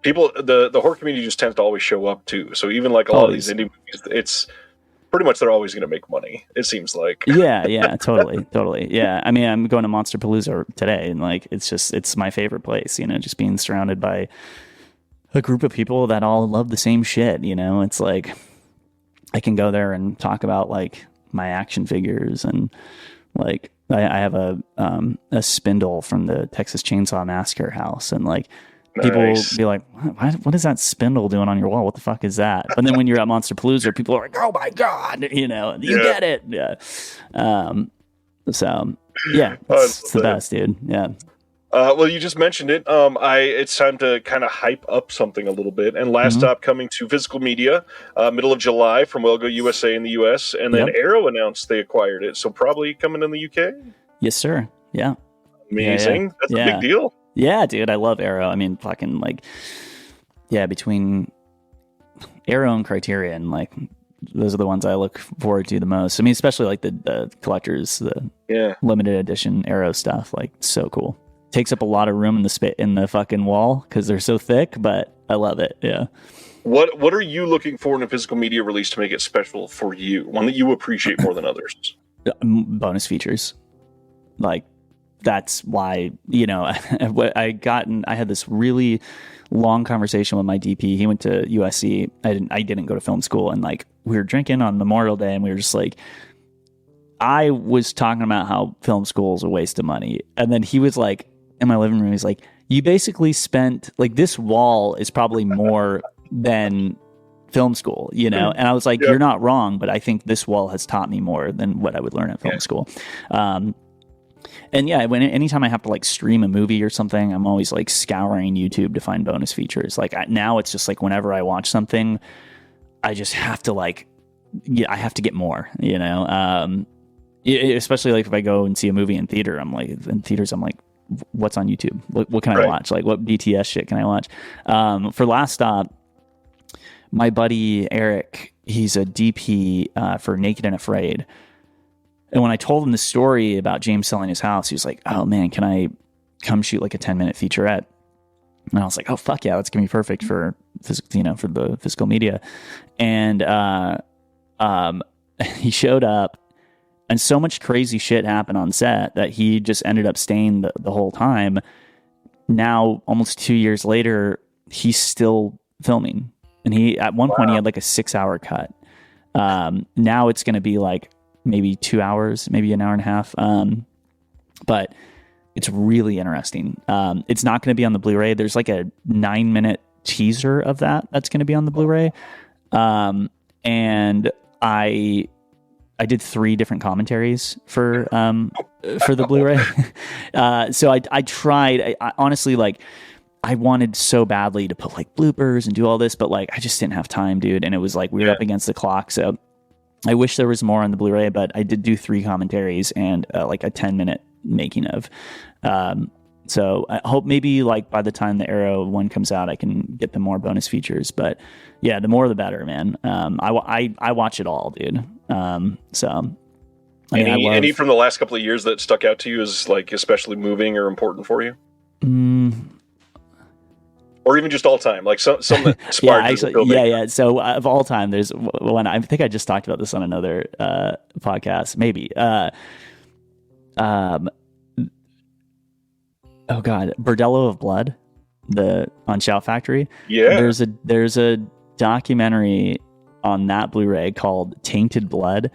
People, the horror community just tends to always show up too. So even like a lot of these indie movies, it's pretty much they're always going to make money. It seems like. Yeah, totally. Yeah, I mean, I'm going to Monsterpalooza today, and like, it's my favorite place. Just being surrounded by a group of people that all love the same shit. It's like I can go there and talk about like my action figures, and like I have a spindle from the Texas Chainsaw Massacre house, and like people be like, what is that spindle doing on your wall? What the fuck is that? But then when you're at Monsterpalooza, people are like, oh my god, you get it. So yeah, it's the best, dude. Yeah. Well, you just mentioned it. It's time to kind of hype up something a little bit. And Last Stop coming to physical media, middle of July from Well Go USA in the US. And then Arrow announced they acquired it. So probably coming in the UK? Yes, sir. Yeah. Amazing. That's a big deal. Yeah, dude. I love Arrow. I mean, fucking like, between Arrow and Criterion, like, those are the ones I look forward to the most. I mean, especially like the collectors, the limited edition Arrow stuff. Like, so cool. Takes up a lot of room in the fucking wall because they're so thick, but I love it. Yeah. What are you looking for in a physical media release to make it special for you? One that you appreciate more than others? Bonus features. Like, that's why, I had this really long conversation with my DP. He went to USC. I didn't go to film school, and like we were drinking on Memorial Day, and we were just like, I was talking about how film school is a waste of money, and then he was like, in my living room, he's like, you basically spent, like, this wall is probably more than film school, And I was like, you're not wrong, but I think this wall has taught me more than what I would learn at film school. And anytime I have to like stream a movie or something, I'm always like scouring YouTube to find bonus features. Like now it's just like whenever I watch something, I just have to I have to get more, especially like if I go and see a movie in theater, I'm like, what's on YouTube? What can I watch? Like, what BTS shit can I watch? For Last Stop, my buddy Eric, he's a DP for Naked and Afraid. And when I told him the story about James selling his house, he was like, oh man, can I come shoot like a 10-minute featurette? And I was like, oh fuck yeah, that's gonna be perfect for for the physical media. And he showed up, and so much crazy shit happened on set that he just ended up staying the whole time. Now, almost 2 years later, he's still filming. And at one point he had like a 6-hour cut. Now it's going to be like maybe 2 hours, maybe an hour and a half. But it's really interesting. It's not going to be on the Blu-ray. There's like a 9-minute teaser of that's going to be on the Blu-ray. And I I did 3 different commentaries for the Blu-ray. So I tried. I honestly, like, I wanted so badly to put like bloopers and do all this, but like I just didn't have time, dude. And it was like we were up against the clock. So I wish there was more on the Blu-ray, but I did do 3 commentaries and like a 10-minute making of. So I hope maybe like by the time the Arrow one comes out, I can get the more bonus features. But yeah, the more the better, man. I watch it all, dude. So I mean, any from the last couple of years that stuck out to you as like especially moving or important for you? Or even just all time, like some that inspired you. Yeah. So of all time, there's one. I think I just talked about this on another podcast, maybe. Oh God, Bordello of Blood, on Shout Factory. Yeah, there's a documentary on that Blu-ray called Tainted Blood,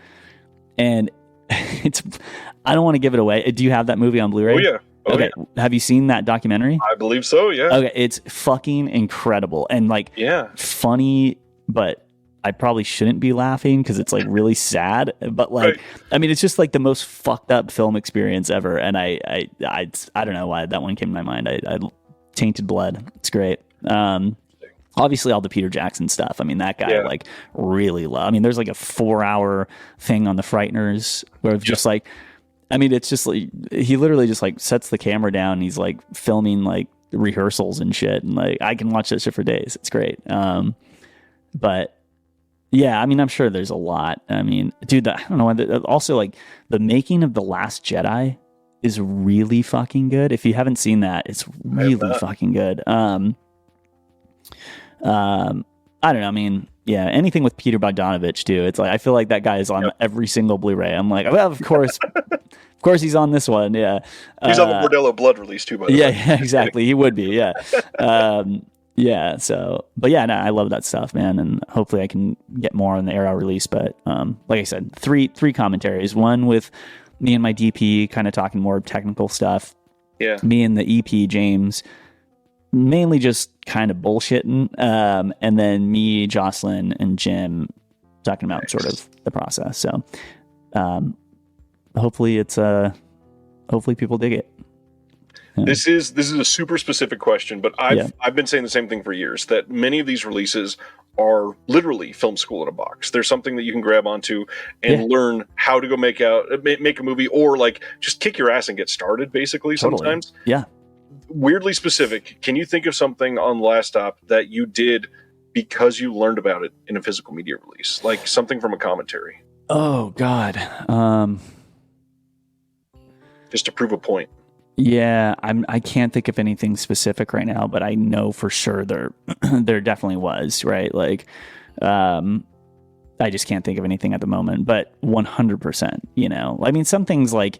and I don't want to give it away. Do you have that movie on Blu-ray? Oh yeah. Okay, have you seen that documentary? I believe so, yeah. Okay, it's fucking incredible and like funny, but I probably shouldn't be laughing because it's like really sad. But like, I mean, it's just like the most fucked up film experience ever. And I don't know why that one came to my mind. I Tainted Blood. It's great. Obviously all the Peter Jackson stuff. I mean, that guy like really I mean, there's like a 4-hour thing on the Frighteners where it's just like. I mean, it's just like he literally just like sets the camera down and he's like filming like rehearsals and shit. And like I can watch that shit for days. It's great. But yeah, I mean, I'm sure there's a lot. I mean, dude, I don't know. Also, like the making of The Last Jedi is really fucking good. If you haven't seen that, it's really fucking good. I don't know. I mean, yeah, anything with Peter Bogdanovich too. It's like I feel like that guy is on every single Blu-ray. I'm like, well, of course he's on this one. Yeah, he's on the Bordello Blood release too. By the way, yeah, exactly. He would be. Yeah, yeah. So, but yeah, no, I love that stuff, man. And hopefully, I can get more on the Arrow release. But like I said, three commentaries. One with me and my DP, kind of talking more technical stuff. Yeah. Me and the EP James. Mainly just kind of bullshitting, and then me, Jocelyn, and Jim talking about sort of the process. So, hopefully hopefully people dig it. Yeah. This is a super specific question, but I've been saying the same thing for years, that many of these releases are literally film school in a box. There's something that you can grab onto and learn how to go make a movie, or like just kick your ass and get started. Basically, sometimes. Yeah. Weirdly specific, can you think of something on Last Stop that you did because you learned about it in a physical media release, like something from a commentary? Oh God, just to prove a point. Yeah, I can't think of anything specific right now, but I know for sure there definitely was, right? Like, I just can't think of anything at the moment, but 100%. You know, I mean, some things like.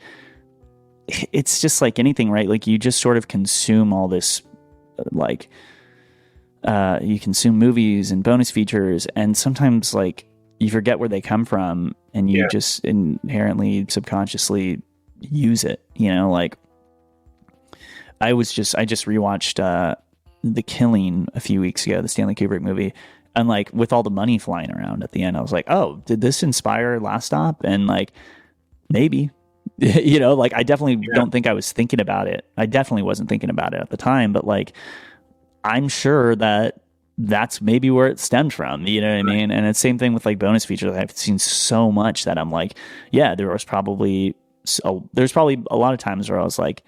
It's just like anything, right? Like you just sort of consume all this, like you consume movies and bonus features, and sometimes like you forget where they come from, and you just inherently subconsciously use it. You know, like I just rewatched The Killing a few weeks ago, the Stanley Kubrick movie, and like with all the money flying around at the end, I was like, oh, did this inspire Last Stop? And like maybe. You know, like I definitely don't think I was thinking about it. I definitely wasn't thinking about it at the time, but like I'm sure that's maybe where it stemmed from. You know what I mean? And it's same thing with like bonus features. I've seen so much that I'm like, yeah, there's probably a lot of times where I was like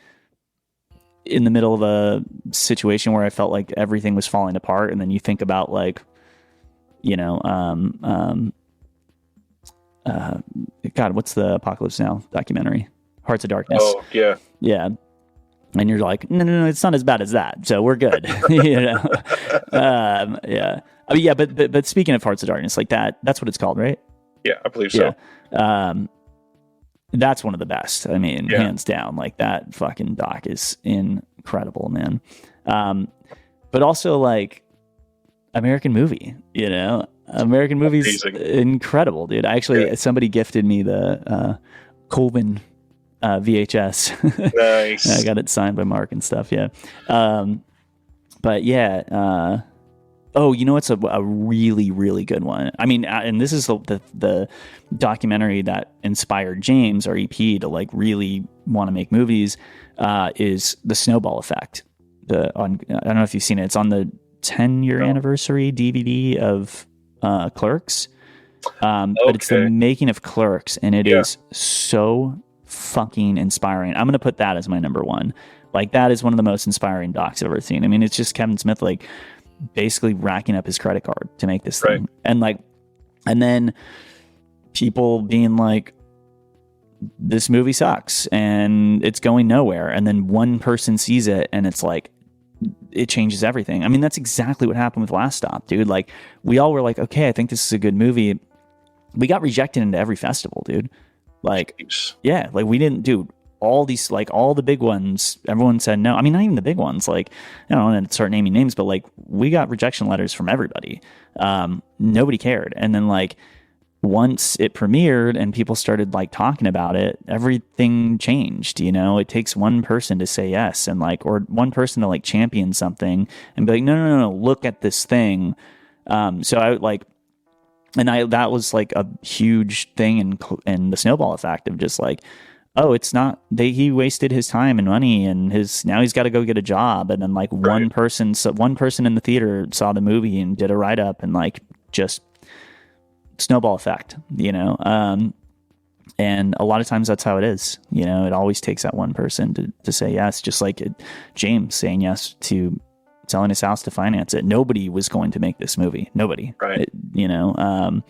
in the middle of a situation where I felt like everything was falling apart, and then you think about like, you know, God, what's the Apocalypse Now documentary? Hearts of Darkness. Oh, yeah. Yeah. And you're like, no, it's not as bad as that. So we're good. You know? Yeah. I mean, yeah, but speaking of Hearts of Darkness, like that's what it's called, right? Yeah, I believe so. Yeah. That's one of the best. I mean, hands down. Like that fucking doc is incredible, man. But also like American Movie, you know? American Movie's incredible, dude. Somebody gifted me the Colvin VHS. Nice. I got it signed by Mark and stuff. Yeah. But yeah, Oh, you know what's a really, really good one? I mean, and this is the documentary that inspired James, our EP, to like really want to make movies, is The Snowball Effect. I don't know if you've seen it. It's on the 10-year anniversary DVD of Clerks. But it's the making of Clerks, and it is so fucking inspiring. I'm going to put that as my number one. Like, that is one of the most inspiring docs I've ever seen. I mean, it's just Kevin Smith, like, basically racking up his credit card to make this thing. And like, and then people being like, this movie sucks and it's going nowhere. And then one person sees it and it's like, it changes everything. I mean, that's exactly what happened with Last Stop, dude. Like, we all were like, okay, I think this is a good movie. We got rejected into every festival, dude. Like, yeah, like we didn't do all these, like all the big ones. Everyone said no. I mean, not even the big ones. Like, I don't want to start naming names, but like we got rejection letters from everybody. Nobody cared. And then like once it premiered and people started like talking about it, everything changed. You know, it takes one person to say yes, and like, or one person to like champion something and be like, no, look at this thing. So I like. And that was like a huge thing in the Snowball Effect of just like, oh, it's not he wasted his time and money and now he's got to go get a job. And then like one person in the theater saw the movie and did a write up and like just snowball effect, you know? And a lot of times that's how it is, you know, it always takes that one person to say yes, just like James saying yes to selling his house to finance it. Nobody was going to make this movie. Nobody. Right. You know?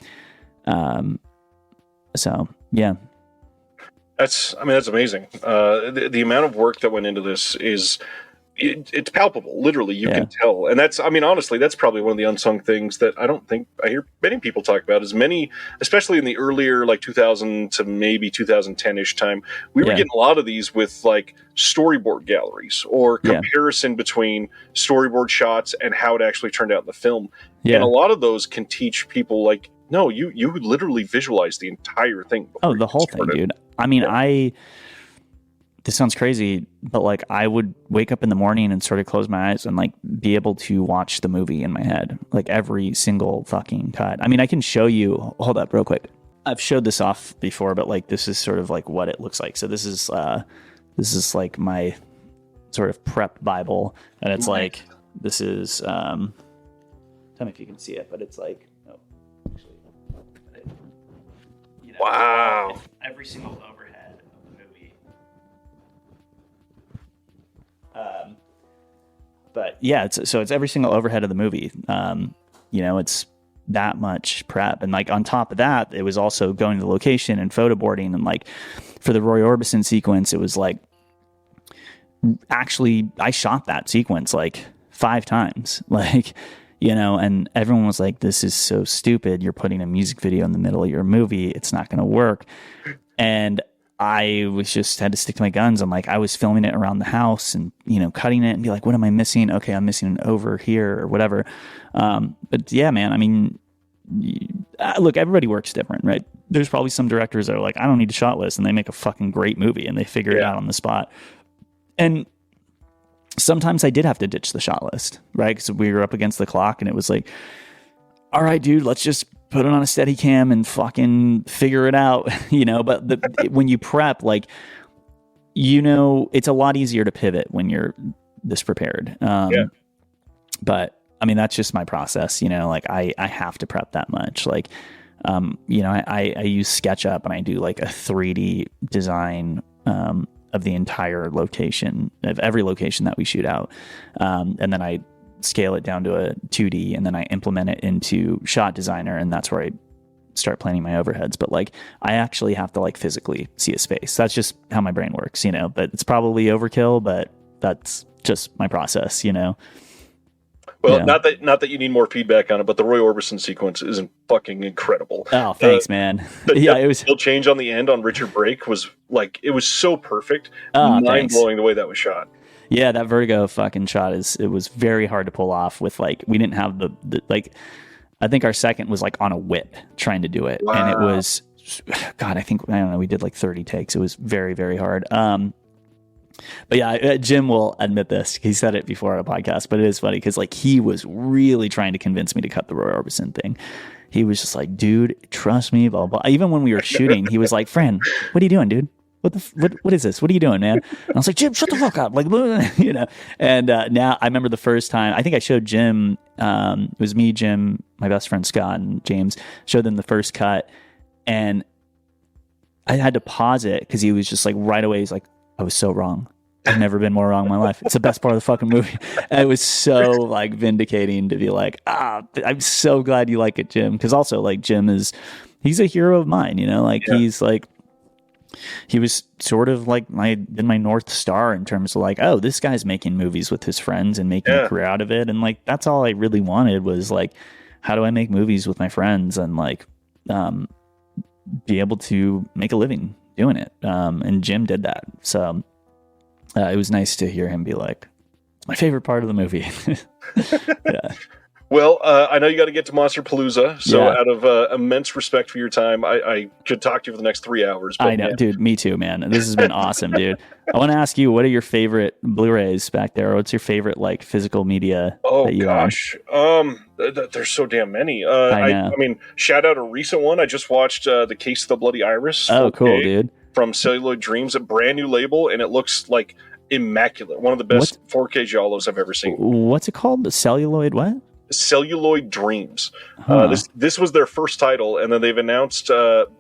So yeah. That's amazing. The amount of work that went into this is, it's palpable. Literally, you can tell. And that's, I mean, honestly, that's probably one of the unsung things that I don't think I hear many people talk about. As many, especially in the earlier, like 2000 to maybe 2010-ish time, we were getting a lot of these with like storyboard galleries or comparison between storyboard shots and how it actually turned out in the film. Yeah. And a lot of those can teach people like, no, you literally visualize the entire thing. Oh, the whole thing, dude. I mean, this sounds crazy, but like I would wake up in the morning and sort of close my eyes and like be able to watch the movie in my head, like every single fucking cut. I mean, I can show you, hold up real quick. I've showed this off before, but like this is sort of like what it looks like. So this is like my sort of prep Bible. And it's like, this is, tell me if you can see it, but it's like, no, actually, you know, wow. Every single overhead of the movie. But yeah, it's every single overhead of the movie. You know, it's that much prep. And like on top of that, it was also going to the location and photo boarding. And like for the Roy Orbison sequence, it was like, actually, I shot that sequence like 5 times. Like, you know, and everyone was like, this is so stupid. You're putting a music video in the middle of your movie. It's not going to work. And I was just had to stick to my guns. I'm like, I was filming it around the house and, you know, cutting it and be like, what am I missing? Okay, I'm missing an over here or whatever. But yeah, man, I mean, look, everybody works different, right? There's probably some directors that are like, I don't need a shot list, and they make a fucking great movie and they figure it out on the spot. And sometimes I did have to ditch the shot list, right? Because we were up against the clock and it was like, all right, dude, let's just put it on a Steadicam and fucking figure it out, you know? But when you prep, like, you know, it's a lot easier to pivot when you're this prepared. But I mean, that's just my process, you know, like I have to prep that much. Like, you know, I use SketchUp and I do like a 3D design, of the entire location, of every location that we shoot out. And then I scale it down to a 2D and then I implement it into Shot Designer, and that's where I start planning my overheads. But like, I actually have to like physically see a space. That's just how my brain works, you know, but it's probably overkill, but that's just my process, you know? Well, not that you need more feedback on it, but the Roy Orbison sequence is fucking incredible. Oh, thanks, man. It was still change on the end on Richard Brake was like, it was so perfect. Mind blowing the way that was shot. Yeah, that Vertigo fucking shot it was very hard to pull off with like, we didn't have the like, I think our second was like on a whip trying to do it. Wow. And it was, God, I don't know, we did like 30 takes. It was very, very hard. But yeah, Jim will admit this. He said it before on a podcast, but it is funny because like he was really trying to convince me to cut the Roy Orbison thing. He was just like, dude, trust me, blah, blah. Even when we were shooting, he was like, Fran, what are you doing, dude? What is this? What are you doing, man? And I was like, Jim, shut the fuck up. Like, you know, and now I remember the first time, I think I showed Jim, it was me, Jim, my best friend, Scott, and James, showed them the first cut. And I had to pause it because he was just like, right away, he's like, I was so wrong. I've never been more wrong in my life. It's the best part of the fucking movie. And it was so like vindicating to be like, I'm so glad you like it, Jim. Because also like Jim he's a hero of mine, you know, like he's like, he was sort of like my North Star in terms of like, oh, this guy's making movies with his friends and making a career out of it. And like, that's all I really wanted was like, how do I make movies with my friends and like, be able to make a living doing it. And Jim did that. So it was nice to hear him be like, it's my favorite part of the movie. Yeah. Well, I know you got to get to Monster Palooza, so out of immense respect for your time, I could talk to you for the next 3 hours. But I know, dude. Me too, man. This has been awesome, dude. I want to ask you, what are your favorite Blu-rays back there? What's your favorite like physical media? Oh gosh, there's so damn many. I mean, shout out a recent one. I just watched The Case of the Bloody Iris. Oh, cool, dude. From Celluloid Dreams, a brand new label, and it looks like immaculate. One of the best 4K giallos I've ever seen. What's it called? The Celluloid what? Celluloid Dreams. This was their first title, and then they've announced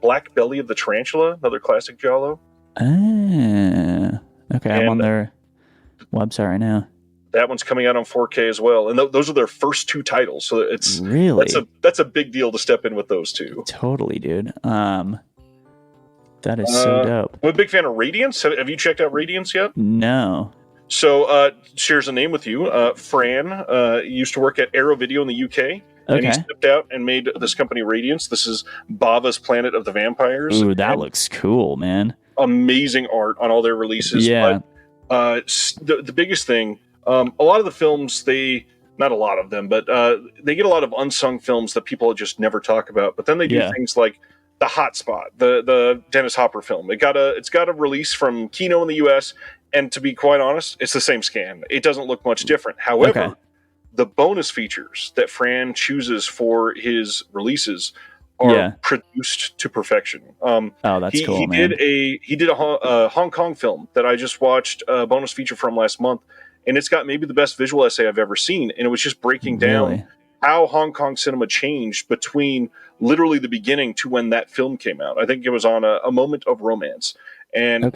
Black Belly of the Tarantula, another classic giallo. Okay, I'm on their website right now. That one's coming out on 4K as well, and those are their first two titles. So it's really that's a big deal to step in with those two. Totally, dude. That is so dope. I'm a big fan of Radiance. Have you checked out Radiance yet? No. So, shares a name with you. Fran used to work at Arrow Video in the UK, and he stepped out and made this company Radiance. This is Bava's Planet of the Vampires. Ooh, that looks cool, man. Amazing art on all their releases. Yeah. But, the biggest thing, a lot of the films, not a lot of them, but they get a lot of unsung films that people just never talk about. But then they do things like The Hot Spot, the Dennis Hopper film. It's got a release from Kino in the US. And to be quite honest, it's the same scan. It doesn't look much different. However, the bonus features that Fran chooses for his releases are produced to perfection. That's cool, man. He did a Hong Kong film that I just watched a bonus feature from last month, and it's got maybe the best visual essay I've ever seen. And it was just breaking down how Hong Kong cinema changed between literally the beginning to when that film came out. I think it was on a Moment of Romance. And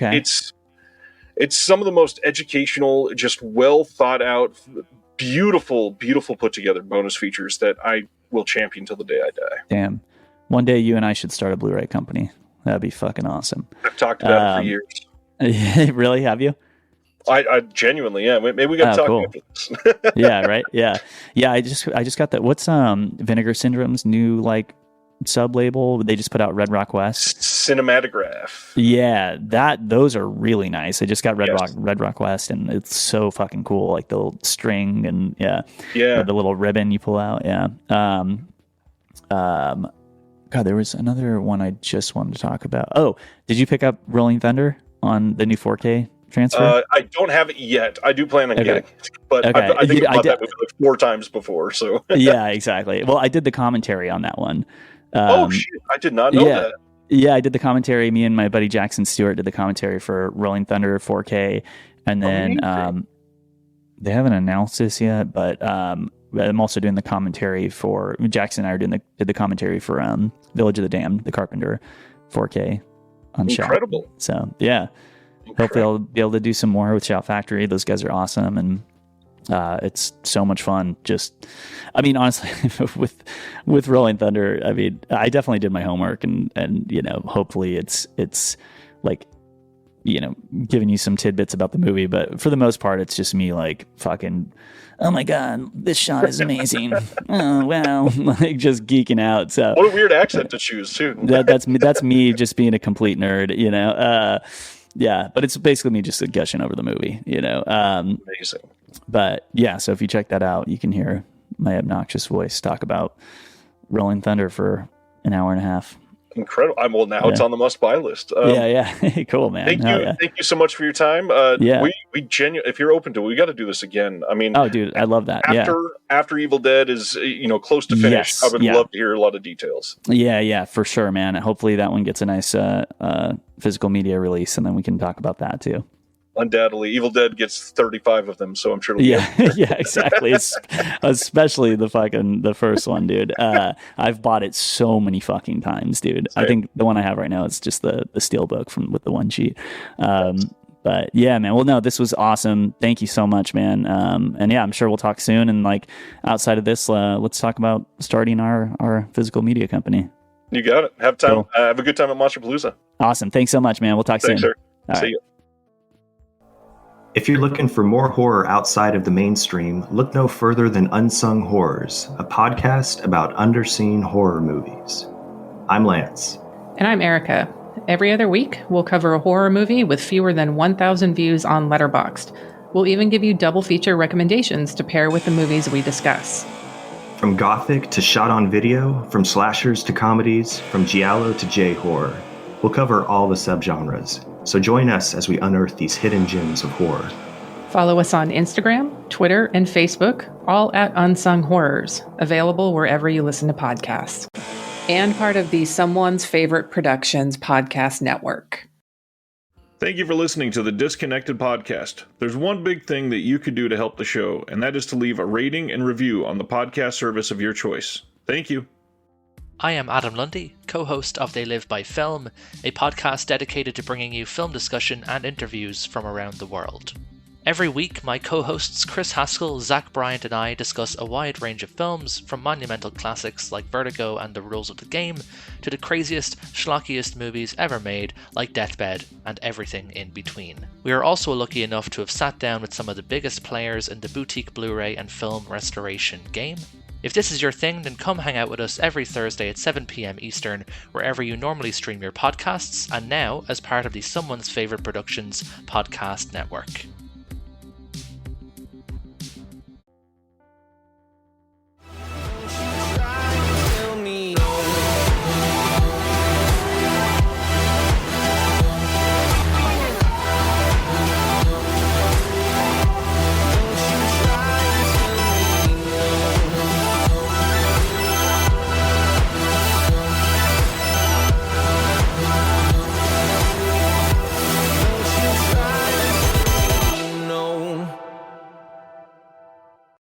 it's some of the most educational, just well thought out, beautiful put together bonus features that I will champion till the day I die. Damn. One day you and I should start a Blu-ray company. That'd be fucking awesome. I've talked about it for years. Really? Have you? I genuinely, Maybe we got to talk about this. Yeah, right. Yeah. I just got that. What's Vinegar Syndrome's new like sub label? They just put out Red Rock West Cinematograph. Yeah, those are really nice. I just got Red Rock West, and it's so fucking cool. Like the little string and the little ribbon you pull out. Yeah. God, there was another one I just wanted to talk about. Oh, did you pick up Rolling Thunder on the new 4K transfer? I don't have it yet. I do plan on getting it, but I think I bought that movie like 4 times before. So yeah, exactly. Well, I did the commentary on that one. Shit! I did not know that. Yeah, I did the commentary. Me and my buddy Jackson Stewart did the commentary for Rolling Thunder 4K, and then they haven't announced this yet. But I'm also doing the commentary for Jackson and I did the commentary for Village of the Damned, the Carpenter 4K on Incredible. Shout. So yeah, hopefully I'll be able to do some more with Shout Factory. Those guys are awesome, and it's so much fun. Just, I mean, honestly, with Rolling Thunder, I mean, I definitely did my homework, and hopefully it's like, giving you some tidbits about the movie, but for the most part, it's just me like fucking, oh my god, this shot is amazing. Oh wow, like just geeking out. So what a weird accent to choose too. That's me just being a complete nerd, yeah, but it's basically me just gushing over the movie, Amazing. But yeah, so if you check that out, you can hear my obnoxious voice talk about Rolling Thunder for an hour and a half. Incredible. Well, now it's on the must-buy list. Yeah. Cool, man. Thank you so much for your time. We genuinely, if you're open to it, we got to do this again. I mean, oh, dude, I love that. After Evil Dead is close to finish, I would love to hear a lot of details. Yeah, for sure, man. Hopefully that one gets a nice physical media release, and then we can talk about that too. Undoubtedly, Evil Dead gets 35 of them, so I'm sure. Yeah, exactly. It's, especially the first one, dude. I've bought it so many fucking times, dude. Same. I think the one I have right now is just the steelbook with the one sheet. But yeah, man. Well, no, this was awesome. Thank you so much, man. And yeah, I'm sure we'll talk soon. And like outside of this, let's talk about starting our physical media company. You got it. Have time. Cool. Have a good time at Monsterpalooza. Awesome. Thanks so much, man. We'll talk soon. Sir. See you. If you're looking for more horror outside of the mainstream, look no further than Unsung Horrors, a podcast about underseen horror movies. I'm Lance. And I'm Erica. Every other week, we'll cover a horror movie with fewer than 1,000 views on Letterboxd. We'll even give you double feature recommendations to pair with the movies we discuss. From gothic to shot on video, from slashers to comedies, from giallo to J-horror, we'll cover all the subgenres. So join us as we unearth these hidden gems of horror. Follow us on Instagram, Twitter, and Facebook, all at Unsung Horrors, available wherever you listen to podcasts. And part of the Someone's Favorite Productions podcast network. Thank you for listening to the Disconnected Podcast. There's one big thing that you could do to help the show, and that is to leave a rating and review on the podcast service of your choice. Thank you. I am Adam Lundy, co-host of They Live by Film, a podcast dedicated to bringing you film discussion and interviews from around the world. Every week, my co-hosts Chris Haskell, Zach Bryant, and I discuss a wide range of films, from monumental classics like Vertigo and The Rules of the Game, to the craziest, schlockiest movies ever made, like Deathbed, and everything in between. We are also lucky enough to have sat down with some of the biggest players in the boutique Blu-ray and film restoration game. If this is your thing, then come hang out with us every Thursday at 7 p.m. Eastern, wherever you normally stream your podcasts, and now as part of the Someone's Favorite Productions podcast network.